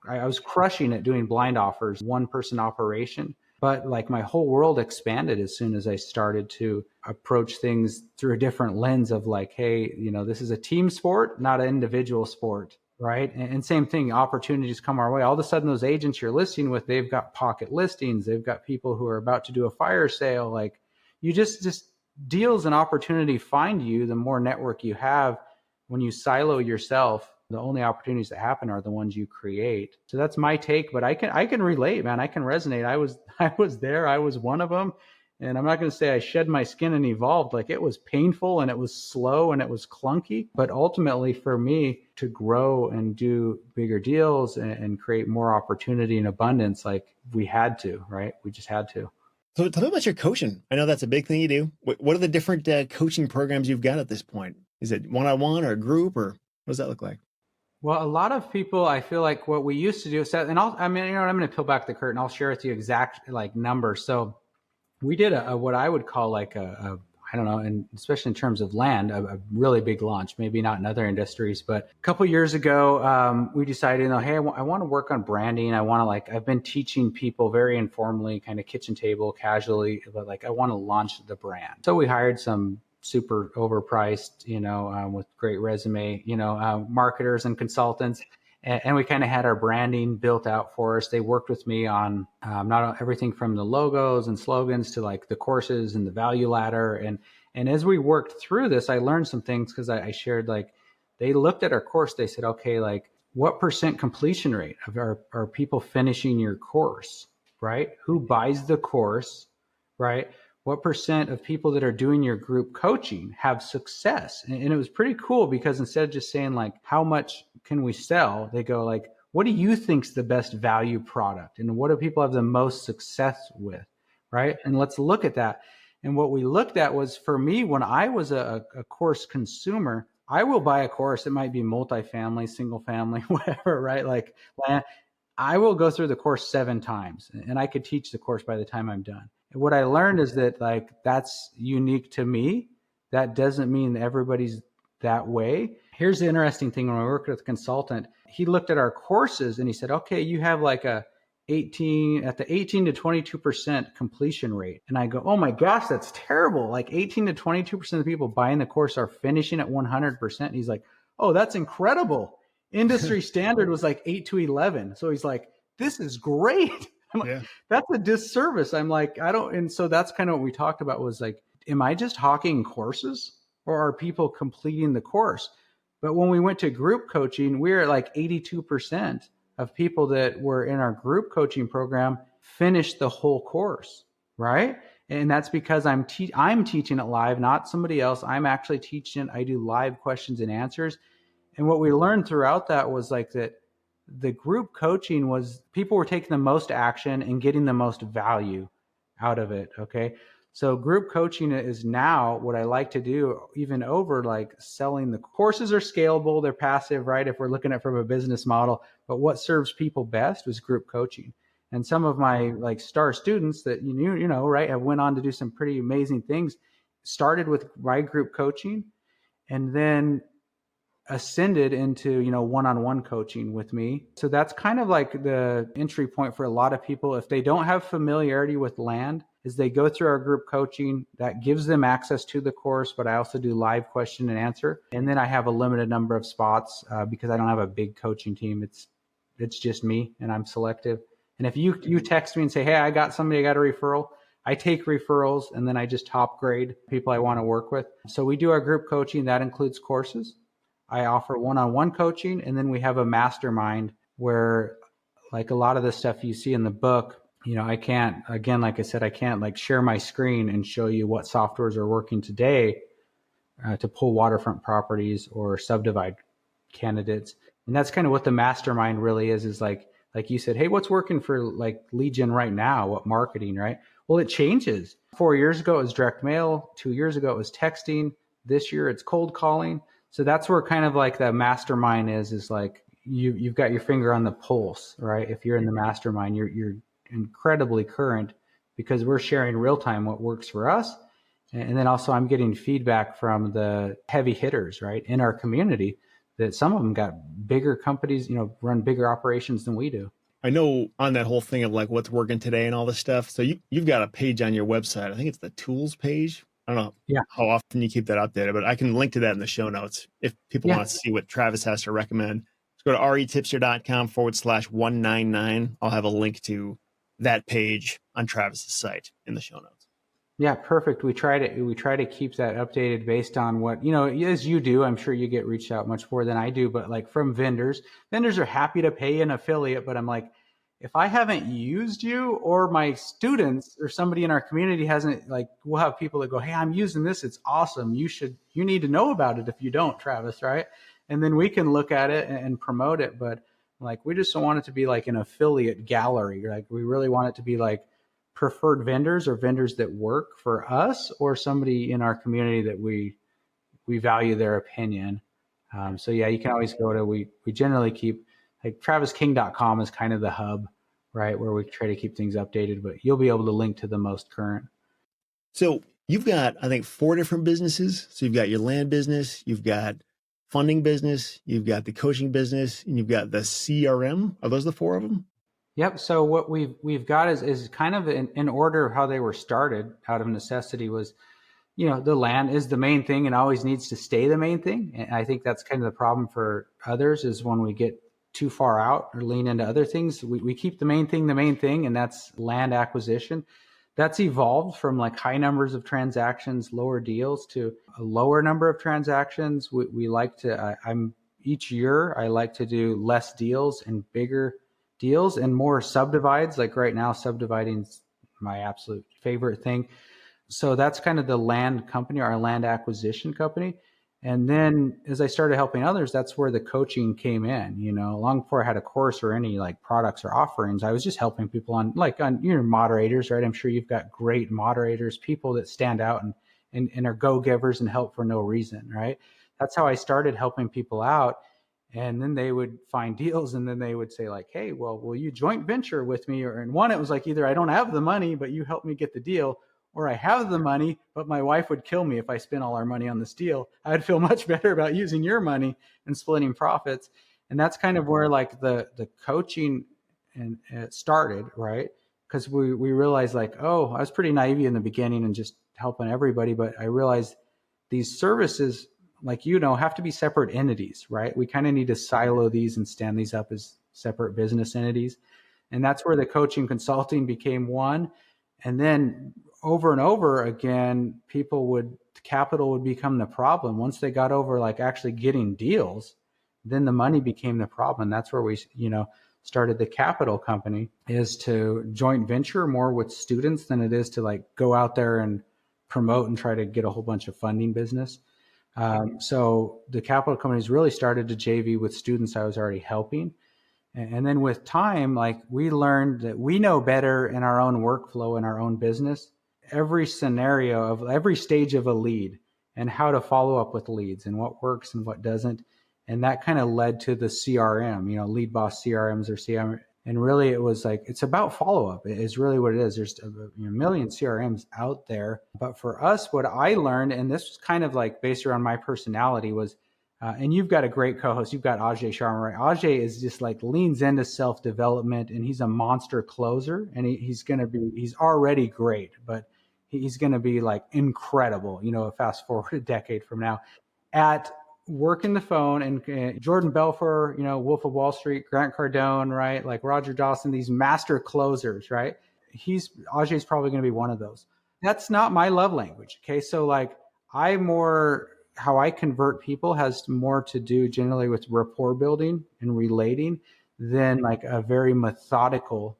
I was crushing it doing blind offers, one-person operation. But like my whole world expanded as soon as I started to approach things through a different lens of like, hey, this is a team sport, not an individual sport, right? And same thing, opportunities come our way. All of a sudden, those agents you're listing with, they've got pocket listings. They've got people who are about to do a fire sale. Like, you just deals and opportunity find you. The more network you have, when you silo yourself, the only opportunities that happen are the ones you create. So that's my take, but I can relate, man. I can resonate. I was there. I was one of them. And I'm not going to say I shed my skin and evolved. Like, it was painful and it was slow and it was clunky. But ultimately, for me to grow and do bigger deals and create more opportunity and abundance, like, we had to, right? We just had to.
So tell me about your coaching. I know that's a big thing you do. What are the different coaching programs you've got at this point? Is it one-on-one or a group, or what does that look like?
Well, a lot of people, I feel like what we used to do is, and I'm going to peel back the curtain. I'll share with you exact like numbers. So we did what I would call like I don't know, and especially in terms of land, a really big launch, maybe not in other industries, but a couple of years ago, we decided, hey, I want to work on branding. I've been teaching people very informally, kind of kitchen table, casually, but like, I want to launch the brand. So we hired some super overpriced, with great resume, marketers and consultants. And we kind of had our branding built out for us. They worked with me on not everything from the logos and slogans to like the courses and the value ladder. And as we worked through this, I learned some things because I shared, like, they looked at our course. They said, okay, like, what % completion rate of are people finishing your course, right? Who buys the course, right? What % of people that are doing your group coaching have success? And it was pretty cool because instead of just saying like, how much can we sell? They go like, what do you think's the best value product? And what do people have the most success with, right? And let's look at that. And what we looked at was, for me, when I was a course consumer, I will buy a course. It might be multifamily, single family, whatever, right? Like, I will go through the course 7 times and I could teach the course by the time I'm done. What I learned is that like that's unique to me. That doesn't mean everybody's that way. Here's the interesting thing. When I worked with a consultant, he looked at our courses and he said, okay, you have like a 18 to 22% completion rate. And I go, oh my gosh, that's terrible. Like 18 to 22% of the people buying the course are finishing at 100%. And he's like, oh, that's incredible. Industry standard was like 8 to 11. So he's like, this is great. I'm like, that's a disservice. I'm like, I don't. And so that's kind of what we talked about was like, am I just hawking courses or are people completing the course? But when we went to group coaching, we were at like 82% of people that were in our group coaching program finished the whole course, right? And that's because I'm teaching it live, not somebody else. I'm actually teaching it. I do live questions and answers. And what we learned throughout that was like that the group coaching was people were taking the most action and getting the most value out of it. Okay. So group coaching is now what I like to do, even over like selling. The courses are scalable, they're passive, right? If we're looking at from a business model, but what serves people best was group coaching. And some of my like star students that you know, right, have went on to do some pretty amazing things, started with my group coaching and then ascended into, you know, one-on-one coaching with me. So that's kind of like the entry point for a lot of people. If they don't have familiarity with land, is they go through our group coaching that gives them access to the course, but I also do live question and answer. And then I have a limited number of spots because I don't have a big coaching team. It's just me and I'm selective. And if you text me and say, hey, I got a referral, I take referrals and then I just top grade people I want to work with. So we do our group coaching. That includes courses. I offer one-on-one coaching, and then we have a mastermind where like a lot of the stuff you see in the book, you know, I can't, again, like I said, I can't like share my screen and show you what softwares are working today to pull waterfront properties or subdivide candidates. And that's kind of what the mastermind really is like you said, hey, what's working for like lead gen right now? What marketing, right? Well, it changes. 4 years ago, it was direct mail. 2 years ago, it was texting. This year, it's cold calling. So that's where kind of like the mastermind is like you've got your finger on the pulse, right? If you're in the mastermind, you're incredibly current because we're sharing real time what works for us. And then also I'm getting feedback from the heavy hitters, right, in our community that some of them got bigger companies, you know, run bigger operations than we do.
I know on that whole thing of like what's working today and all this stuff. So you've got a page on your website. I think it's the tools page. I don't know how often you keep that updated, but I can link to that in the show notes if people want to see what Travis has to recommend. Just go to retipster.com/199. I'll have a link to that page on Travis's site in the show notes.
Yeah, perfect. We try to keep that updated based on what, you know, as you do. I'm sure you get reached out much more than I do, but like from vendors are happy to pay an affiliate, but I'm like, if I haven't used you or my students or somebody in our community hasn't, like, we'll have people that go, hey, I'm using this. It's awesome. You need to know about it if you don't, Travis, right? And then we can look at it and promote it. But like, we just don't want it to be like an affiliate gallery. Like we really want it to be like preferred vendors or vendors that work for us or somebody in our community that we value their opinion. So yeah, you can always go to, we generally keep, like travisking.com is kind of the hub, right, where we try to keep things updated, but you'll be able to link to the most current.
So you've got, I think, 4 different businesses. So you've got your land business, you've got funding business, you've got the coaching business, and you've got the CRM. Are those the 4 of them?
Yep. So what we've got is kind of in order of how they were started out of necessity was, you know, the land is the main thing and always needs to stay the main thing. And I think that's kind of the problem for others is when we get too far out or lean into other things, we keep the main thing, and that's land acquisition. That's evolved from like high numbers of transactions, lower deals to a lower number of transactions. We like to, each year I like to do less deals and bigger deals and more subdivides. Like right now, subdividing's my absolute favorite thing. So that's kind of the land company, our land acquisition company. And then as I started helping others, that's where the coaching came in, you know, long before I had a course or any like products or offerings. I was just helping people on moderators, right? I'm sure you've got great moderators, people that stand out and are go-givers and help for no reason, right? That's how I started helping people out. And then they would find deals, and then they would say like, hey, well, will you joint venture with me? Or, and one, it was like, either I don't have the money, but you help me get the deal, or I have the money, but my wife would kill me if I spent all our money on this deal. I'd feel much better about using your money and splitting profits. And that's kind of where like the coaching and it started, right? Because we realized like, oh, I was pretty naive in the beginning and just helping everybody, but I realized these services, like, have to be separate entities, right? We kind of need to silo these and stand these up as separate business entities. And that's where the coaching consulting became one. And then over and over again, capital would become the problem. Once they got over like actually getting deals, then the money became the problem. And that's where we, started the capital company, is to joint venture more with students than it is to like go out there and promote and try to get a whole bunch of funding business. So the capital companies really started to JV with students I was already helping. And then with time, like, we learned that we know better in our own workflow in our own business, every scenario of every stage of a lead and how to follow up with leads and what works and what doesn't. And that kind of led to the CRM, Lead Boss CRMs or CRM. And really it was like, it's about follow-up is really what it is. There's a million CRMs out there. But for us, what I learned, and this was kind of like based around my personality, was, and you've got a great co-host, you've got Ajay Sharma, right? Ajay is just like leans into self-development, and he's a monster closer, and he's already great, but he's going to be like incredible, fast forward a decade from now at working the phone. And Jordan Belfort, Wolf of Wall Street, Grant Cardone, right? Like Roger Dawson, these master closers, right? Ajay's probably going to be one of those. That's not my love language. Okay. So like how I convert people has more to do generally with rapport building and relating than like a very methodical,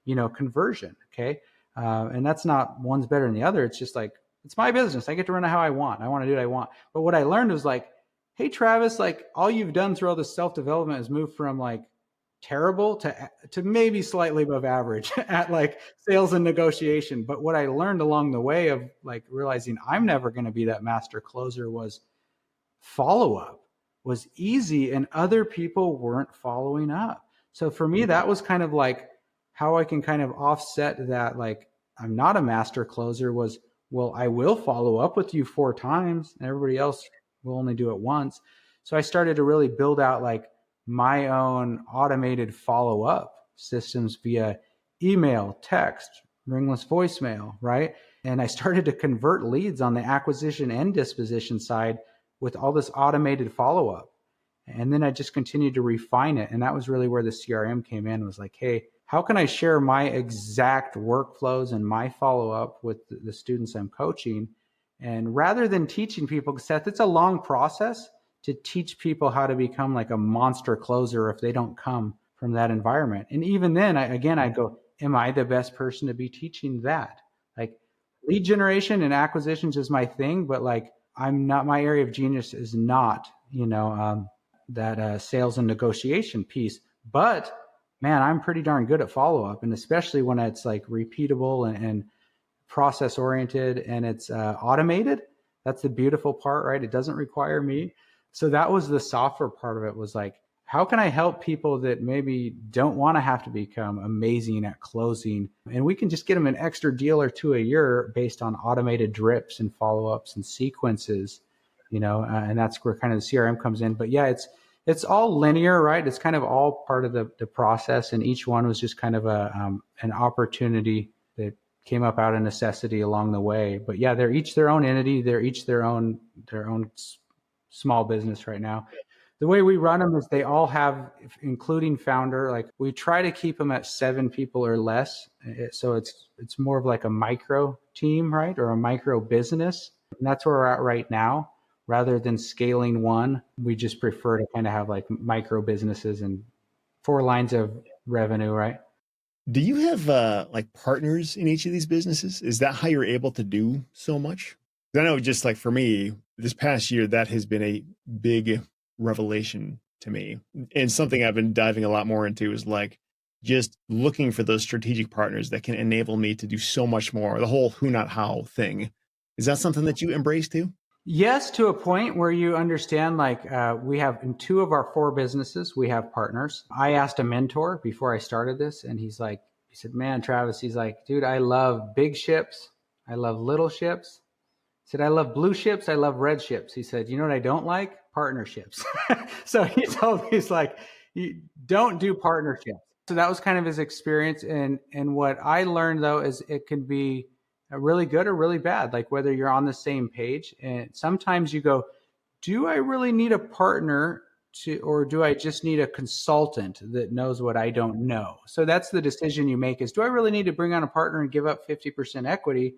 conversion. Okay. And that's not, one's better than the other. It's just like, it's my business. I get to run it how I want. I want to do what I want. But what I learned was like, hey, Travis, like, all you've done through all this self-development is move from like terrible to maybe slightly above average at like sales and negotiation. But what I learned along the way of like realizing I'm never going to be that master closer was follow-up was easy and other people weren't following up. So for me, that was kind of like how I can kind of offset that. Like, I'm not a master closer was, well, I will follow up with you 4 times and everybody else will only do it once. So I started to really build out like my own automated follow-up systems via email, text, ringless voicemail, right? And I started to convert leads on the acquisition and disposition side with all this automated follow-up. And then I just continued to refine it. And that was really where the CRM came in, was like, hey, how can I share my exact workflows and my follow-up with the students I'm coaching? And rather than teaching people, Seth, it's a long process to teach people how to become like a monster closer if they don't come from that environment. And even then, I go, am I the best person to be teaching that? Like, lead generation and acquisitions is my thing, but like, my area of genius is not, that sales and negotiation piece. But man, I'm pretty darn good at follow-up. And especially when it's like repeatable and process oriented and it's automated. That's the beautiful part, right? It doesn't require me. So that was the software part of it, was like, how can I help people that maybe don't want to have to become amazing at closing? And we can just get them an extra deal or 2 a year based on automated drips and follow-ups and sequences, and that's where kind of the CRM comes in. But yeah, it's all linear, right? It's kind of all part of the process. And each one was just kind of an opportunity that came up out of necessity along the way. But yeah, they're each their own entity. They're each their own small business right now. The way we run them is they all have, including founder, like we try to keep them at 7 people or less. So it's more of like a micro team, right? Or a micro business. And that's where we're at right now. Rather than scaling one, we just prefer to kind of have like micro businesses and 4 lines of revenue, right?
Do you have like partners in each of these businesses? Is that how you're able to do so much? I know, just like for me, this past year, that has been a big revelation to me. And something I've been diving a lot more into is like just looking for those strategic partners that can enable me to do so much more. The whole who, not how thing. Is that something that you embrace too?
Yes, to a point where you understand, like we have in 2 of our 4 businesses, we have partners. I asked a mentor before I started this, and he said, man, Travis, he's like, dude, I love big ships. I love little ships. He said, I love blue ships. I love red ships. He said, you know what I don't like? Partnerships. So he told me, he's like, you don't do partnerships. So that was kind of his experience. And what I learned though, is it can be really good or really bad, like whether you're on the same page. And sometimes you go, do I really need a partner or do I just need a consultant that knows what I don't know? So that's the decision you make, is do I really need to bring on a partner and give up 50% equity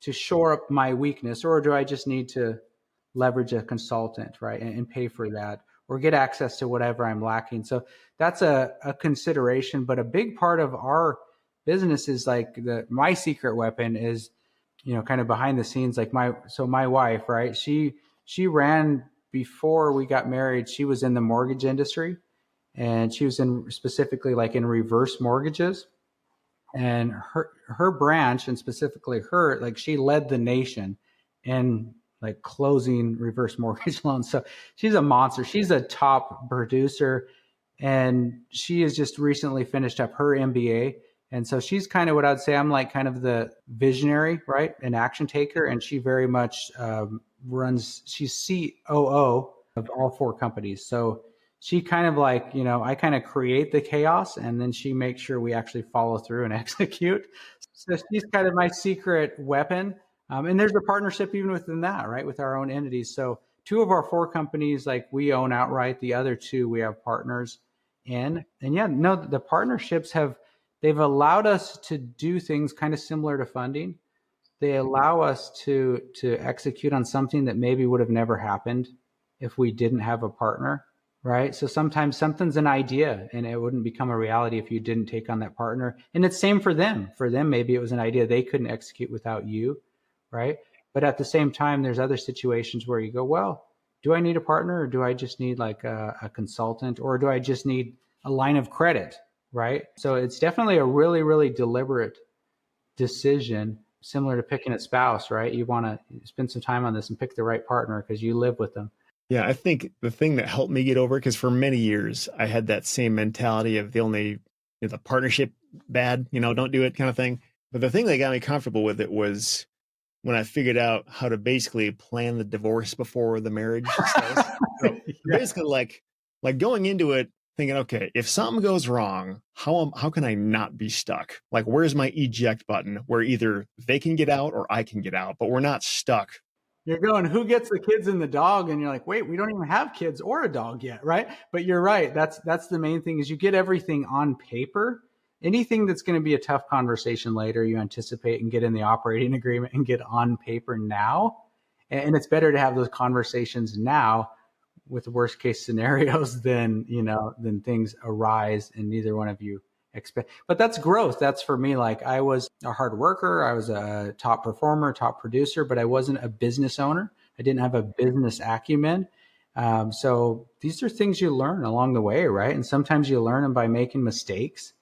to shore up my weakness, or do I just need to leverage a consultant, right, and pay for that, or get access to whatever I'm lacking? So that's a consideration. But a big part of our business is like my secret weapon is, kind of behind the scenes, like my wife, right? She ran, before we got married, she was in the mortgage industry, and she was specifically like in reverse mortgages. And her branch, and specifically her, like she led the nation in like closing reverse mortgage loans. So she's a monster. She's a top producer, and she has just recently finished up her MBA. And so she's kind of what I'd say, I'm like kind of the visionary, right? An action taker. And she very much she's COO of all 4 companies. So she kind of like, I kind of create the chaos, and then she makes sure we actually follow through and execute. So she's kind of my secret weapon. And there's a partnership even within that, right? With our own entities. So 2 of our 4 companies, like we own outright. The other 2, we have partners in. And yeah, no, the partnerships they've allowed us to do things kind of similar to funding. They allow us to execute on something that maybe would have never happened if we didn't have a partner. Right. So sometimes something's an idea and it wouldn't become a reality if you didn't take on that partner. And it's same for them. For them, maybe it was an idea they couldn't execute without you. Right. But at the same time, there's other situations where you go, well, do I need a partner, or do I just need like a consultant, or do I just need a line of credit? Right. So it's definitely a really, really deliberate decision, similar to picking a spouse. Right. You want to spend some time on this and pick the right partner because you live with them.
Yeah, I think the thing that helped me get over, because for many years I had that same mentality of the partnership bad, don't do it kind of thing. But the thing that got me comfortable with it was when I figured out how to basically plan the divorce before the marriage starts. So basically like going into it thinking, okay, if something goes wrong, how can I not be stuck? Like, where's my eject button where either they can get out or I can get out, but we're not stuck.
You're going, who gets the kids and the dog? And you're like, wait, we don't even have kids or a dog yet, right? But you're right. That's the main thing, is you get everything on paper. Anything that's going to be a tough conversation later, you anticipate and get in the operating agreement and get on paper now. And it's better to have those conversations now with the worst case scenarios than things arise and neither one of you expect. But that's growth. That's for me. Like, I was a hard worker. I was a top performer, top producer, but I wasn't a business owner. I didn't have a business acumen. So these are things you learn along the way, right? And sometimes you learn them by making mistakes.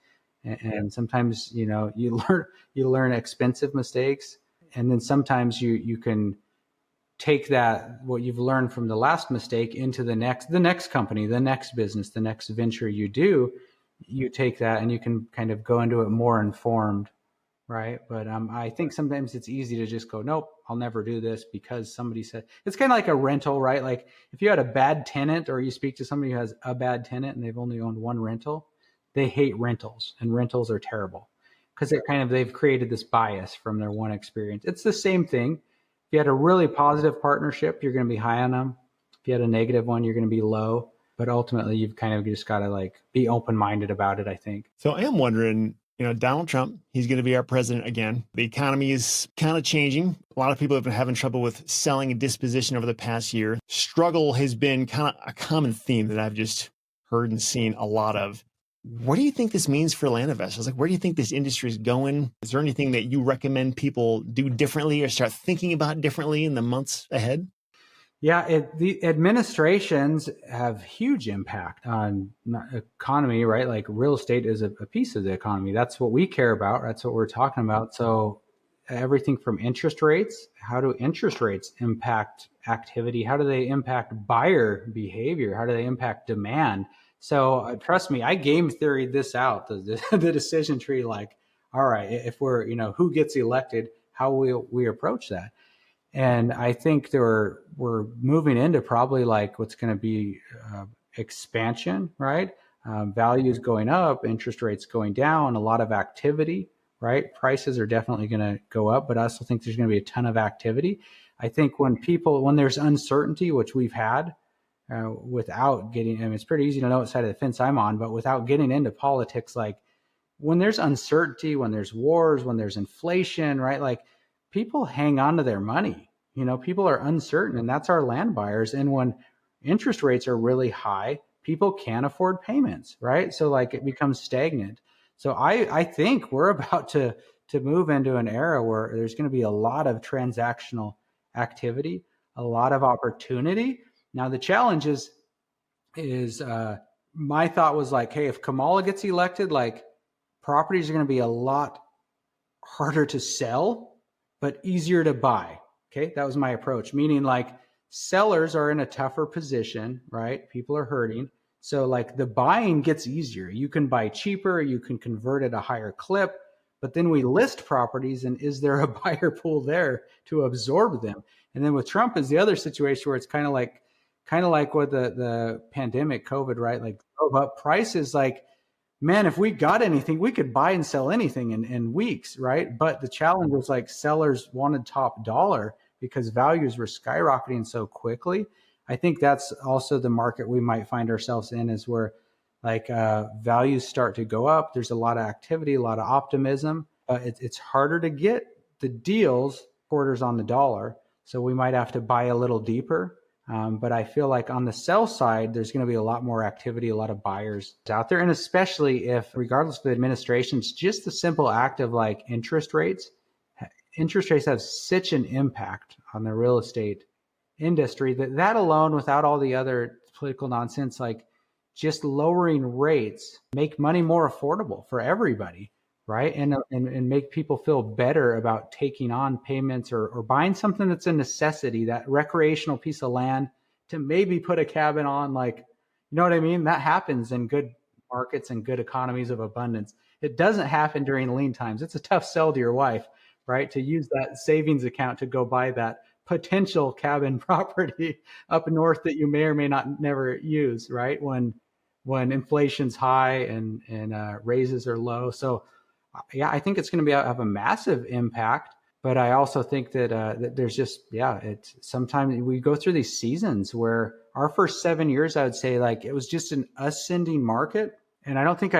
And sometimes, you learn expensive mistakes. And then sometimes you can take that, what you've learned from the last mistake, into the next company, the next business, the next venture you do. You take that and you can kind of go into it more informed, right? But I think sometimes it's easy to just go, nope, I'll never do this because somebody said. It's kind of like a rental, right? Like if you had a bad tenant, or you speak to somebody who has a bad tenant and they've only owned one rental, they hate rentals, and rentals are terrible because they've created this bias from their one experience. It's the same thing. If you had a really positive partnership, you're going to be high on them. If you had a negative one, you're going to be low. But ultimately, you've kind of just got to be open-minded about it, I think.
So I am wondering, Donald Trump, he's going to be our president again. The economy is kind of changing. A lot of people have been having trouble with selling and disposition over the past year. Struggle has been kind of a common theme that I've just heard and seen a lot of. What do you think this means for land investors? Like, where do you think this industry is going? Is there anything that you recommend people do differently or start thinking about differently in the months ahead?
Yeah, the administrations have huge impact on economy, right? Like real estate is a piece of the economy. That's what we care about. That's what we're talking about. So everything from interest rates. How do interest rates impact activity? How do they impact buyer behavior? How do they impact demand? So trust me, I game theoried this out, the decision tree, like, all right, if we're, who gets elected, how will we approach that? And I think we're moving into probably like what's going to be expansion, right? Values going up, interest rates going down, a lot of activity, right? Prices are definitely going to go up, but I also think there's going to be a ton of activity. I think when there's uncertainty, which we've had, without getting, it's pretty easy to know what side of the fence I'm on, but without getting into politics, like when there's uncertainty, when there's wars, when there's inflation, right? Like people hang on to their money. People are uncertain, and that's our land buyers. And when interest rates are really high, people can't afford payments, right? So like it becomes stagnant. So I think we're about to move into an era where there's going to be a lot of transactional activity, a lot of opportunity. Now the challenge is my thought was like, hey, if Kamala gets elected, like properties are going to be a lot harder to sell, but easier to buy. Okay, that was my approach, meaning like sellers are in a tougher position, right? People are hurting. So like the buying gets easier. You can buy cheaper, you can convert at a higher clip, but then we list properties, and is there a buyer pool there to absorb them? And then with Trump is the other situation where it's kind of like with the pandemic, COVID, right? Like drove up prices. Like, man, if we got anything, we could buy and sell anything in weeks, right? But the challenge was like sellers wanted top dollar because values were skyrocketing so quickly. I think that's also the market we might find ourselves in, is where like values start to go up. There's a lot of activity, a lot of optimism. It's harder to get the deals quarters on the dollar. So we might have to buy a little deeper. But I feel like on the sell side, there's going to be a lot more activity, a lot of buyers out there. And especially if, regardless of the administration, it's just the simple act of like interest rates. Interest rates have such an impact on the real estate industry that alone, without all the other political nonsense, like just lowering rates, make money more affordable for everybody, right? And make people feel better about taking on payments or buying something that's a necessity, that recreational piece of land to maybe put a cabin on, like, you know what I mean? That happens in good markets and good economies of abundance. It doesn't happen during lean times. It's a tough sell to your wife, right? To use that savings account to go buy that potential cabin property up north that you may or may not never use, right? When inflation's high and raises are low. So yeah, I think it's going to have a massive impact, but I also think that there's just, it's sometimes we go through these seasons where our first 7 years, I would say, like it was just an ascending market. And I don't think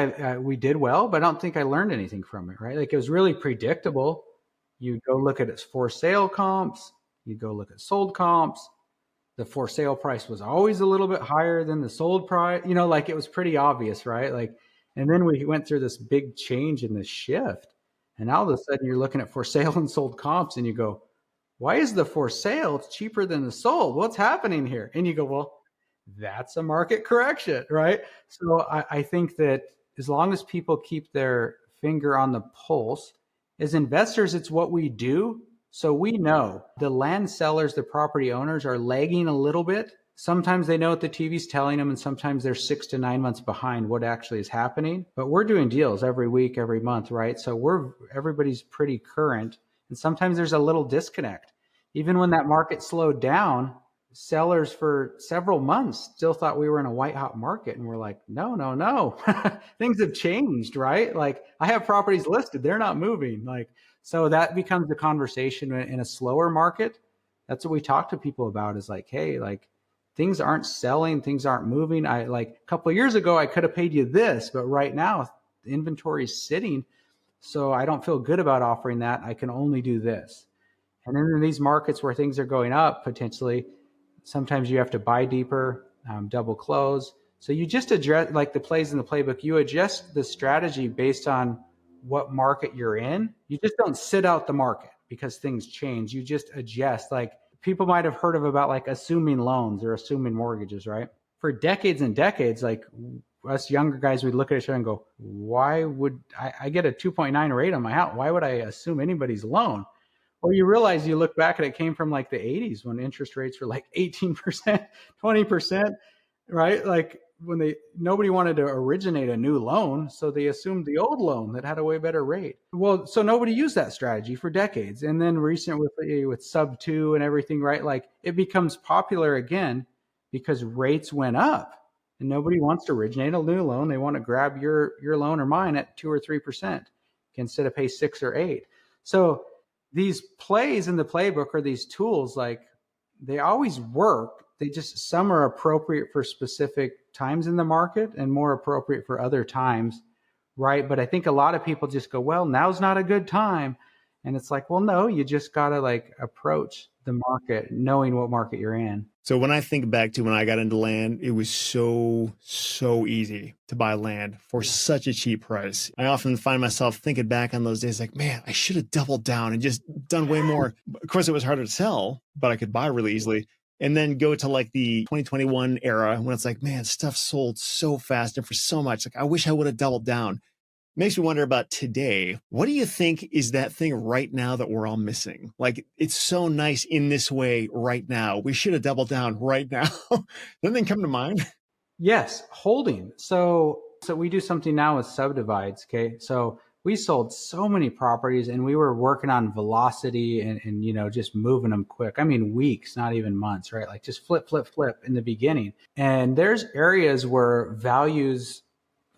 we did well, but I don't think I learned anything from it, right? Like it was really predictable. You go look at its for sale comps, you go look at sold comps. The for sale price was always a little bit higher than the sold price, like it was pretty obvious, right? Like, and then we went through this big change in this shift. And now all of a sudden you're looking at for sale and sold comps and you go, why is the for sale it's cheaper than the sold? What's happening here? And you go, well, that's a market correction, right? So I think that as long as people keep their finger on the pulse, as investors, it's what we do. So we know the land sellers, the property owners are lagging a little bit. Sometimes they know what the TV's telling them, and sometimes they're 6 to 9 months behind what actually is happening. But we're doing deals every week, every month, right? So everybody's pretty current. And sometimes there's a little disconnect. Even when that market slowed down, sellers for several months still thought we were in a white hot market. And we're like, no. Things have changed, right? Like I have properties listed, they're not moving. Like, so that becomes the conversation in a slower market. That's what we talk to people about, is like, hey, like things aren't selling, things aren't moving. I like a couple of years ago, I could have paid you this, but right now the inventory is sitting. So I don't feel good about offering that. I can only do this. And then in these markets where things are going up, potentially, sometimes you have to buy deeper, double close. So you just address, like the plays in the playbook, you adjust the strategy based on what market you're in. You just don't sit out the market because things change. You just adjust. Like people might have heard about like assuming loans or assuming mortgages, right? For decades and decades, like us younger guys, we'd look at each other and go, why would I get a 2.9 rate on my house? Why would I assume anybody's loan? Well, you realize you look back and it came from like the 80s when interest rates were like 18%, 20%, right? Like when nobody wanted to originate a new loan, so they assumed the old loan that had a way better rate. Well, so nobody used that strategy for decades. And then recent with sub 2 and everything, right? Like it becomes popular again because rates went up. And nobody wants to originate a new loan. They want to grab your loan or mine at 2 or 3% instead of pay 6 or 8. So these plays in the playbook or these tools, like they always work. They just, some are appropriate for specific times in the market and more appropriate for other times, right? But I think a lot of people just go, well, now's not a good time. And it's like, well, no, you just got to like approach the market knowing what market you're in.
So when I think back to when I got into land, it was so easy to buy land for such a cheap price. I often find myself thinking back on those days like, man, I should have doubled down and just done way more. Of course, it was harder to sell, but I could buy really easily. And then go to like the 2021 era when it's like, man, stuff sold so fast and for so much. Like, I wish I would have doubled down. Makes me wonder about today. What do you think is that thing right now that we're all missing? Like, it's so nice in this way right now. We should have doubled down right now. Does anything come to mind?
Yes, holding. So we do something now with subdivides. Okay. So we sold so many properties and we were working on velocity and you know, just moving them quick. I mean, weeks, not even months, right? Like just flip in the beginning. And there's areas where values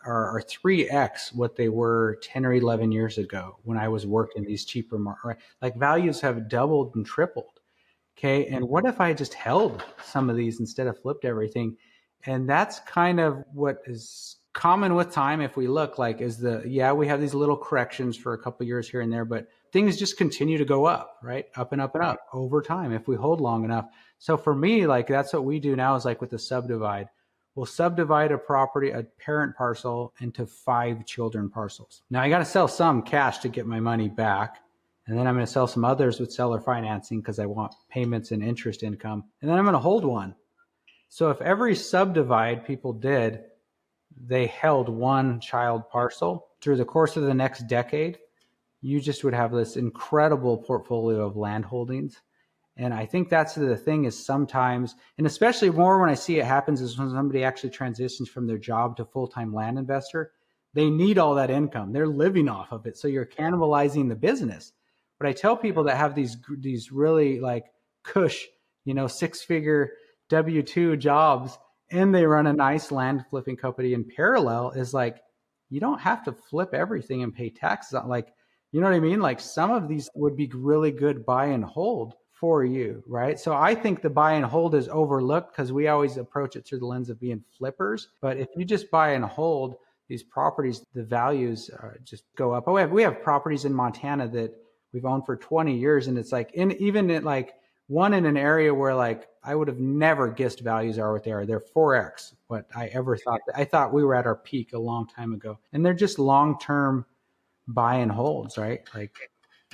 are 3x what they were 10 or 11 years ago when I was working these cheaper markets, right? Like values have doubled and tripled. Okay. And what if I just held some of these instead of flipped everything? And that's kind of what is common with time. If we look like we have these little corrections for a couple of years here and there, but things just continue to go up, right? Up and up and up over time if we hold long enough. So for me, like that's what we do now is like with the subdivide. We'll subdivide a property, a parent parcel, into 5 children parcels. Now I got to sell some cash to get my money back. And then I'm going to sell some others with seller financing because I want payments and interest income. And then I'm going to hold one. So if every subdivide people did, they held 1 child parcel through the course of the next decade, you just would have this incredible portfolio of land holdings. And I think that's the thing is sometimes, and especially more when I see it happens is when somebody actually transitions from their job to full-time land investor, they need all that income. They're living off of it. So you're cannibalizing the business. But I tell people that have these really like cush, 6-figure W-2 jobs, and they run a nice land flipping company in parallel is like, you don't have to flip everything and pay taxes on like, you know what I mean? Like some of these would be really good buy and hold for you, right? So I think the buy and hold is overlooked because we always approach it through the lens of being flippers. But if you just buy and hold these properties, the values just go up. Oh, we have properties in Montana that we've owned for 20 years. And it's like, even in like one in an area where like, I would have never guessed values are what they are. They're 4X what I ever thought. I thought we were at our peak a long time ago. And they're just long-term buy and holds, right? Like,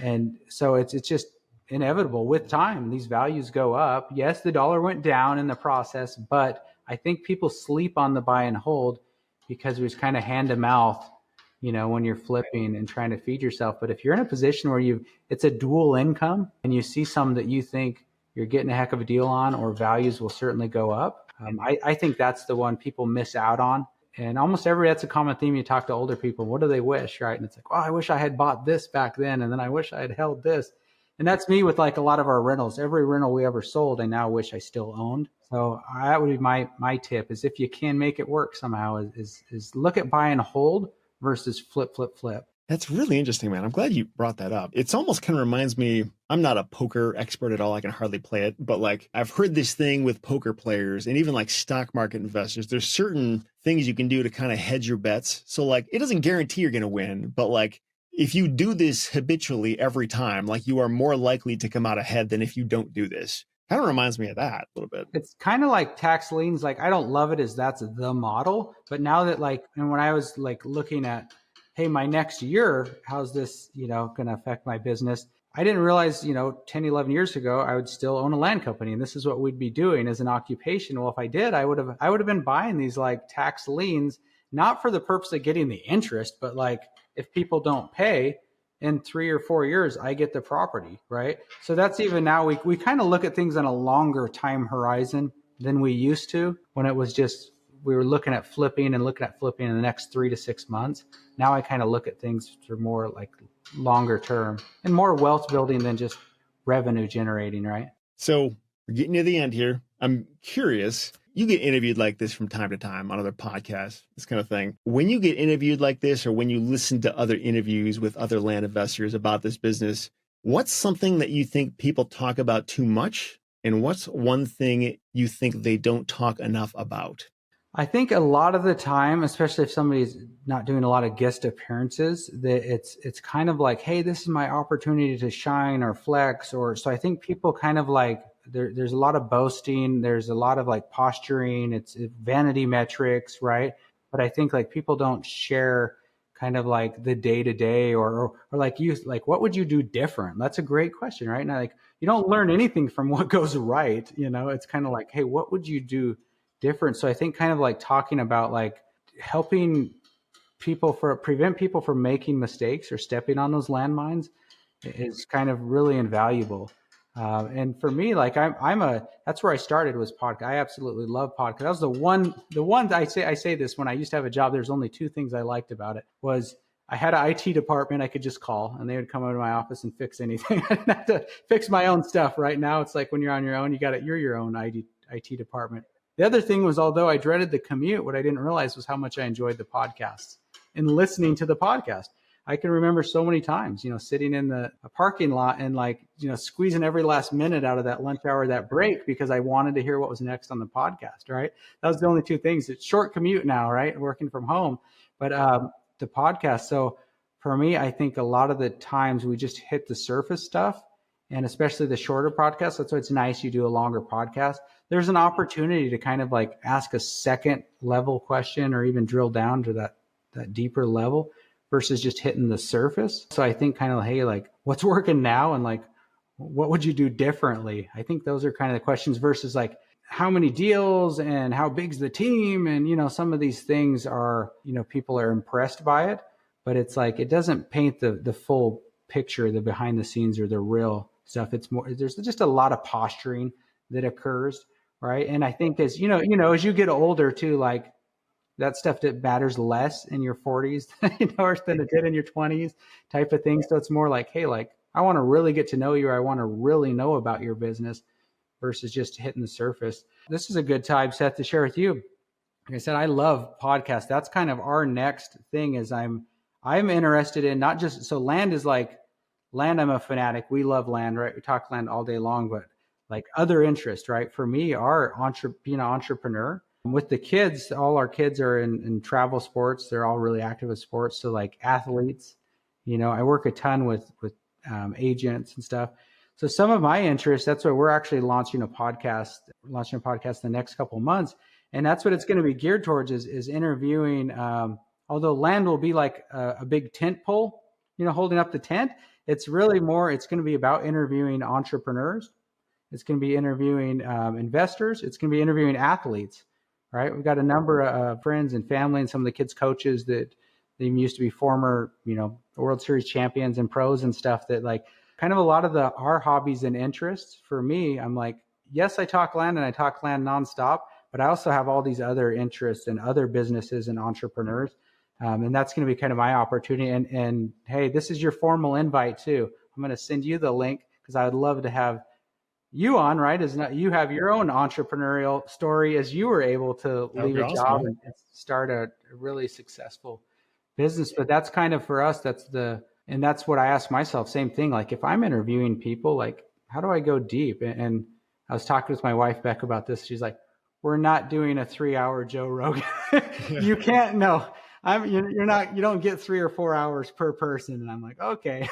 and so it's just inevitable with time. These values go up. Yes, the dollar went down in the process, but I think people sleep on the buy and hold because it was kind of hand to mouth, when you're flipping and trying to feed yourself. But if you're in a position where it's a dual income and you see some that you think you're getting a heck of a deal on, or values will certainly go up. I think that's the one people miss out on. And almost that's a common theme. You talk to older people, what do they wish, right? And it's like, oh, I wish I had bought this back then. And then I wish I had held this. And that's me with like a lot of our rentals. Every rental we ever sold, I now wish I still owned. So that would be my tip is if you can make it work somehow is look at buy and hold versus flip.
That's really interesting, man. I'm glad you brought that up. It's almost kind of reminds me, I'm not a poker expert at all. I can hardly play it, but like I've heard this thing with poker players and even like stock market investors, there's certain things you can do to kind of hedge your bets. So like, it doesn't guarantee you're going to win, but like if you do this habitually every time, like you are more likely to come out ahead than if you don't do this. Kind of reminds me of that a little bit. It's
kind of like tax liens. Like I don't love it as that's the model, but now that like, and when I was like looking at, hey, my next year, how's this, going to affect my business? I didn't realize, 10, 11 years ago, I would still own a land company and this is what we'd be doing as an occupation. Well, if I did, I would have been buying these like tax liens, not for the purpose of getting the interest, but like if people don't pay, in 3 or 4 years, I get the property, right? So that's even now we kind of look at things on a longer time horizon than we used to when it was just we were looking at flipping in the next 3 to 6 months. Now I kind of look at things for more like longer term and more wealth building than just revenue generating, right?
So we're getting to the end here. I'm curious. You get interviewed like this from time to time on other podcasts, this kind of thing. When you get interviewed like this, or when you listen to other interviews with other land investors about this business, what's something that you think people talk about too much? And what's one thing you think they don't talk enough about?
I think a lot of the time, especially if somebody's not doing a lot of guest appearances, that it's kind of like, hey, this is my opportunity to shine or flex. Or so I think people kind of like there's a lot of boasting, there's a lot of like posturing, it's vanity metrics, right? But I think like people don't share kind of like the day to day or like you like what would you do different? That's a great question, right? Now like you don't learn anything from what goes right, it's kind of like, hey, what would you do different? So I think kind of like talking about like helping prevent people from making mistakes or stepping on those landmines is kind of really invaluable. And for me, like that's where I started was podcast. I absolutely love podcast. That was the one I say this when I used to have a job, there's only two things I liked about it was I had an IT department I could just call and they would come over to my office and fix anything. I didn't have to fix my own stuff. Right now, it's like when you're on your own, you're your own IT department. The other thing was, although I dreaded the commute, what I didn't realize was how much I enjoyed the podcasts and listening to the podcast. I can remember so many times, sitting in a parking lot and like, squeezing every last minute out of that lunch hour, that break, because I wanted to hear what was next on the podcast, right? That was the only two things. It's short commute now, right? Working from home, but the podcast. So for me, I think a lot of the times we just hit the surface stuff, and especially the shorter podcasts. That's why it's nice you do a longer podcast. There's an opportunity to kind of like ask a second level question or even drill down to that deeper level versus just hitting the surface. So I think kind of, hey, like what's working now and like, what would you do differently? I think those are kind of the questions versus like how many deals and how big's the team. And, some of these things are, people are impressed by it, but it's like, it doesn't paint the full picture, the behind the scenes or the real stuff. It's more, there's just a lot of posturing that occurs. Right. And I think as, as you get older too, like that stuff that matters less in your 40s, than it did in your 20s type of thing. So it's more like, hey, like I want to really get to know you, or I want to really know about your business versus just hitting the surface. This is a good time, Seth, to share with you. Like I said, I love podcasts. That's kind of our next thing is I'm interested in not just, so land is like land. I'm a fanatic. We love land, right? We talk land all day long, but like other interests, right? For me, being an entrepreneur with the kids, all our kids are in travel sports. They're all really active with sports. So like athletes, I work a ton with agents and stuff. So some of my interests, that's why we're actually launching a podcast the next couple of months. And that's what it's going to be geared towards is interviewing, although land will be like a big tent pole, holding up the tent. It's really more, it's going to be about interviewing entrepreneurs. It's going to be interviewing investors. It's going to be interviewing athletes, right? We've got a number of friends and family and some of the kids' coaches that they used to be former, World Series champions and pros and stuff that like kind of a lot of our hobbies and interests. For me, I'm like, yes, I talk land and I talk land nonstop, but I also have all these other interests and other businesses and entrepreneurs. And that's going to be kind of my opportunity. And hey, this is your formal invite too. I'm going to send you the link because I would love to have you on, right? You have your own entrepreneurial story as you were able to leave a job and start a really successful business. But that's kind of for us, and that's what I ask myself, same thing. Like if I'm interviewing people, like how do I go deep? And I was talking with my wife, Beck, about this. She's like, we're not doing a 3-hour Joe Rogan. You can't, no. You don't get 3 or 4 hours per person. And I'm like, okay,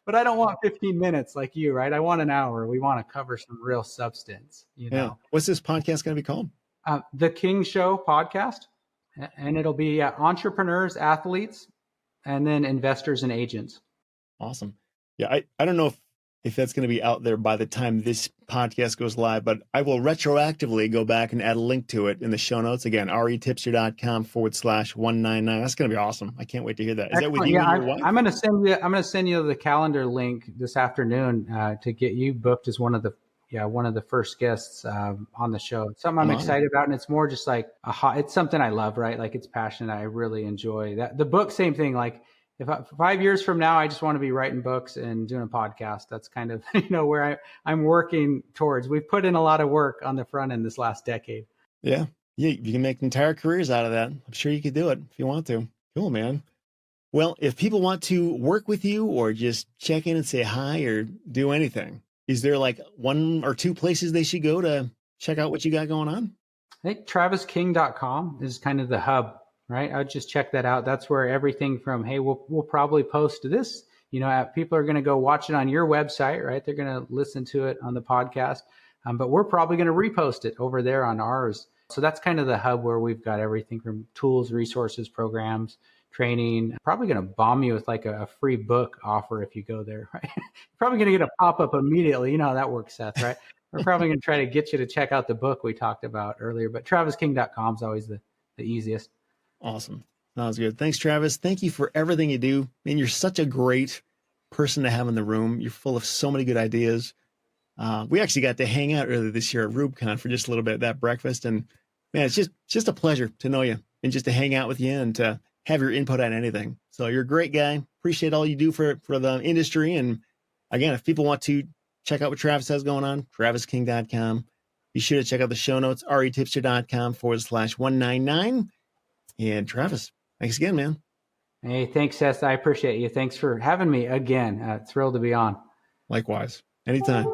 but I don't want 15 minutes like you, right? I want an hour. We want to cover some real substance,
Yeah. What's this podcast going to be called?
The King Show podcast. And it'll be entrepreneurs, athletes, and then investors and agents.
Awesome. Yeah. I don't know if if that's going to be out there by the time this podcast goes live, but I will retroactively go back and add a link to it in the show notes. Again, retipster.com/199. That's going to be awesome. I can't wait to hear that. Is that with you and your wife?
I'm going to send you the calendar link this afternoon to get you booked as one of the first guests on the show. It's something I'm excited about, and it's more just like it's something I love, right? Like it's passionate. I really enjoy that. The book, same thing. Like if 5 years from now, I just want to be writing books and doing a podcast. That's kind of, where I'm working towards. We've put in a lot of work on the front end this last decade.
Yeah. You can make entire careers out of that. I'm sure you could do it if you want to. Cool, man. Well, if people want to work with you or just check in and say hi or do anything, is there like 1 or 2 places they should go to check out what you got going on?
I think travisking.com is kind of the hub, right? I'd just check that out. That's where everything from, hey, we'll probably post this, people are going to go watch it on your website, right? They're going to listen to it on the podcast, but we're probably going to repost it over there on ours. So that's kind of the hub where we've got everything from tools, resources, programs, training. Probably going to bomb you with like a free book offer if you go there, right? You're probably going to get a pop-up immediately. You know how that works, Seth, right? We're probably going to try to get you to check out the book we talked about earlier, but travisking.com is always the easiest.
Awesome. Sounds good. Thanks, Travis. Thank you for everything you do. Man, you're such a great person to have in the room. You're full of so many good ideas. We actually got to hang out earlier this year at RubeCon for just a little bit at that breakfast. And man, it's just a pleasure to know you and just to hang out with you and to have your input on anything. So you're a great guy. Appreciate all you do for the industry. And again, if people want to check out what Travis has going on, travisking.com. Be sure to check out the show notes, retipster.com/199. And Travis, thanks again, man.
Hey, thanks, Seth. I appreciate you. Thanks for having me again. Thrilled to be on.
Likewise. Anytime.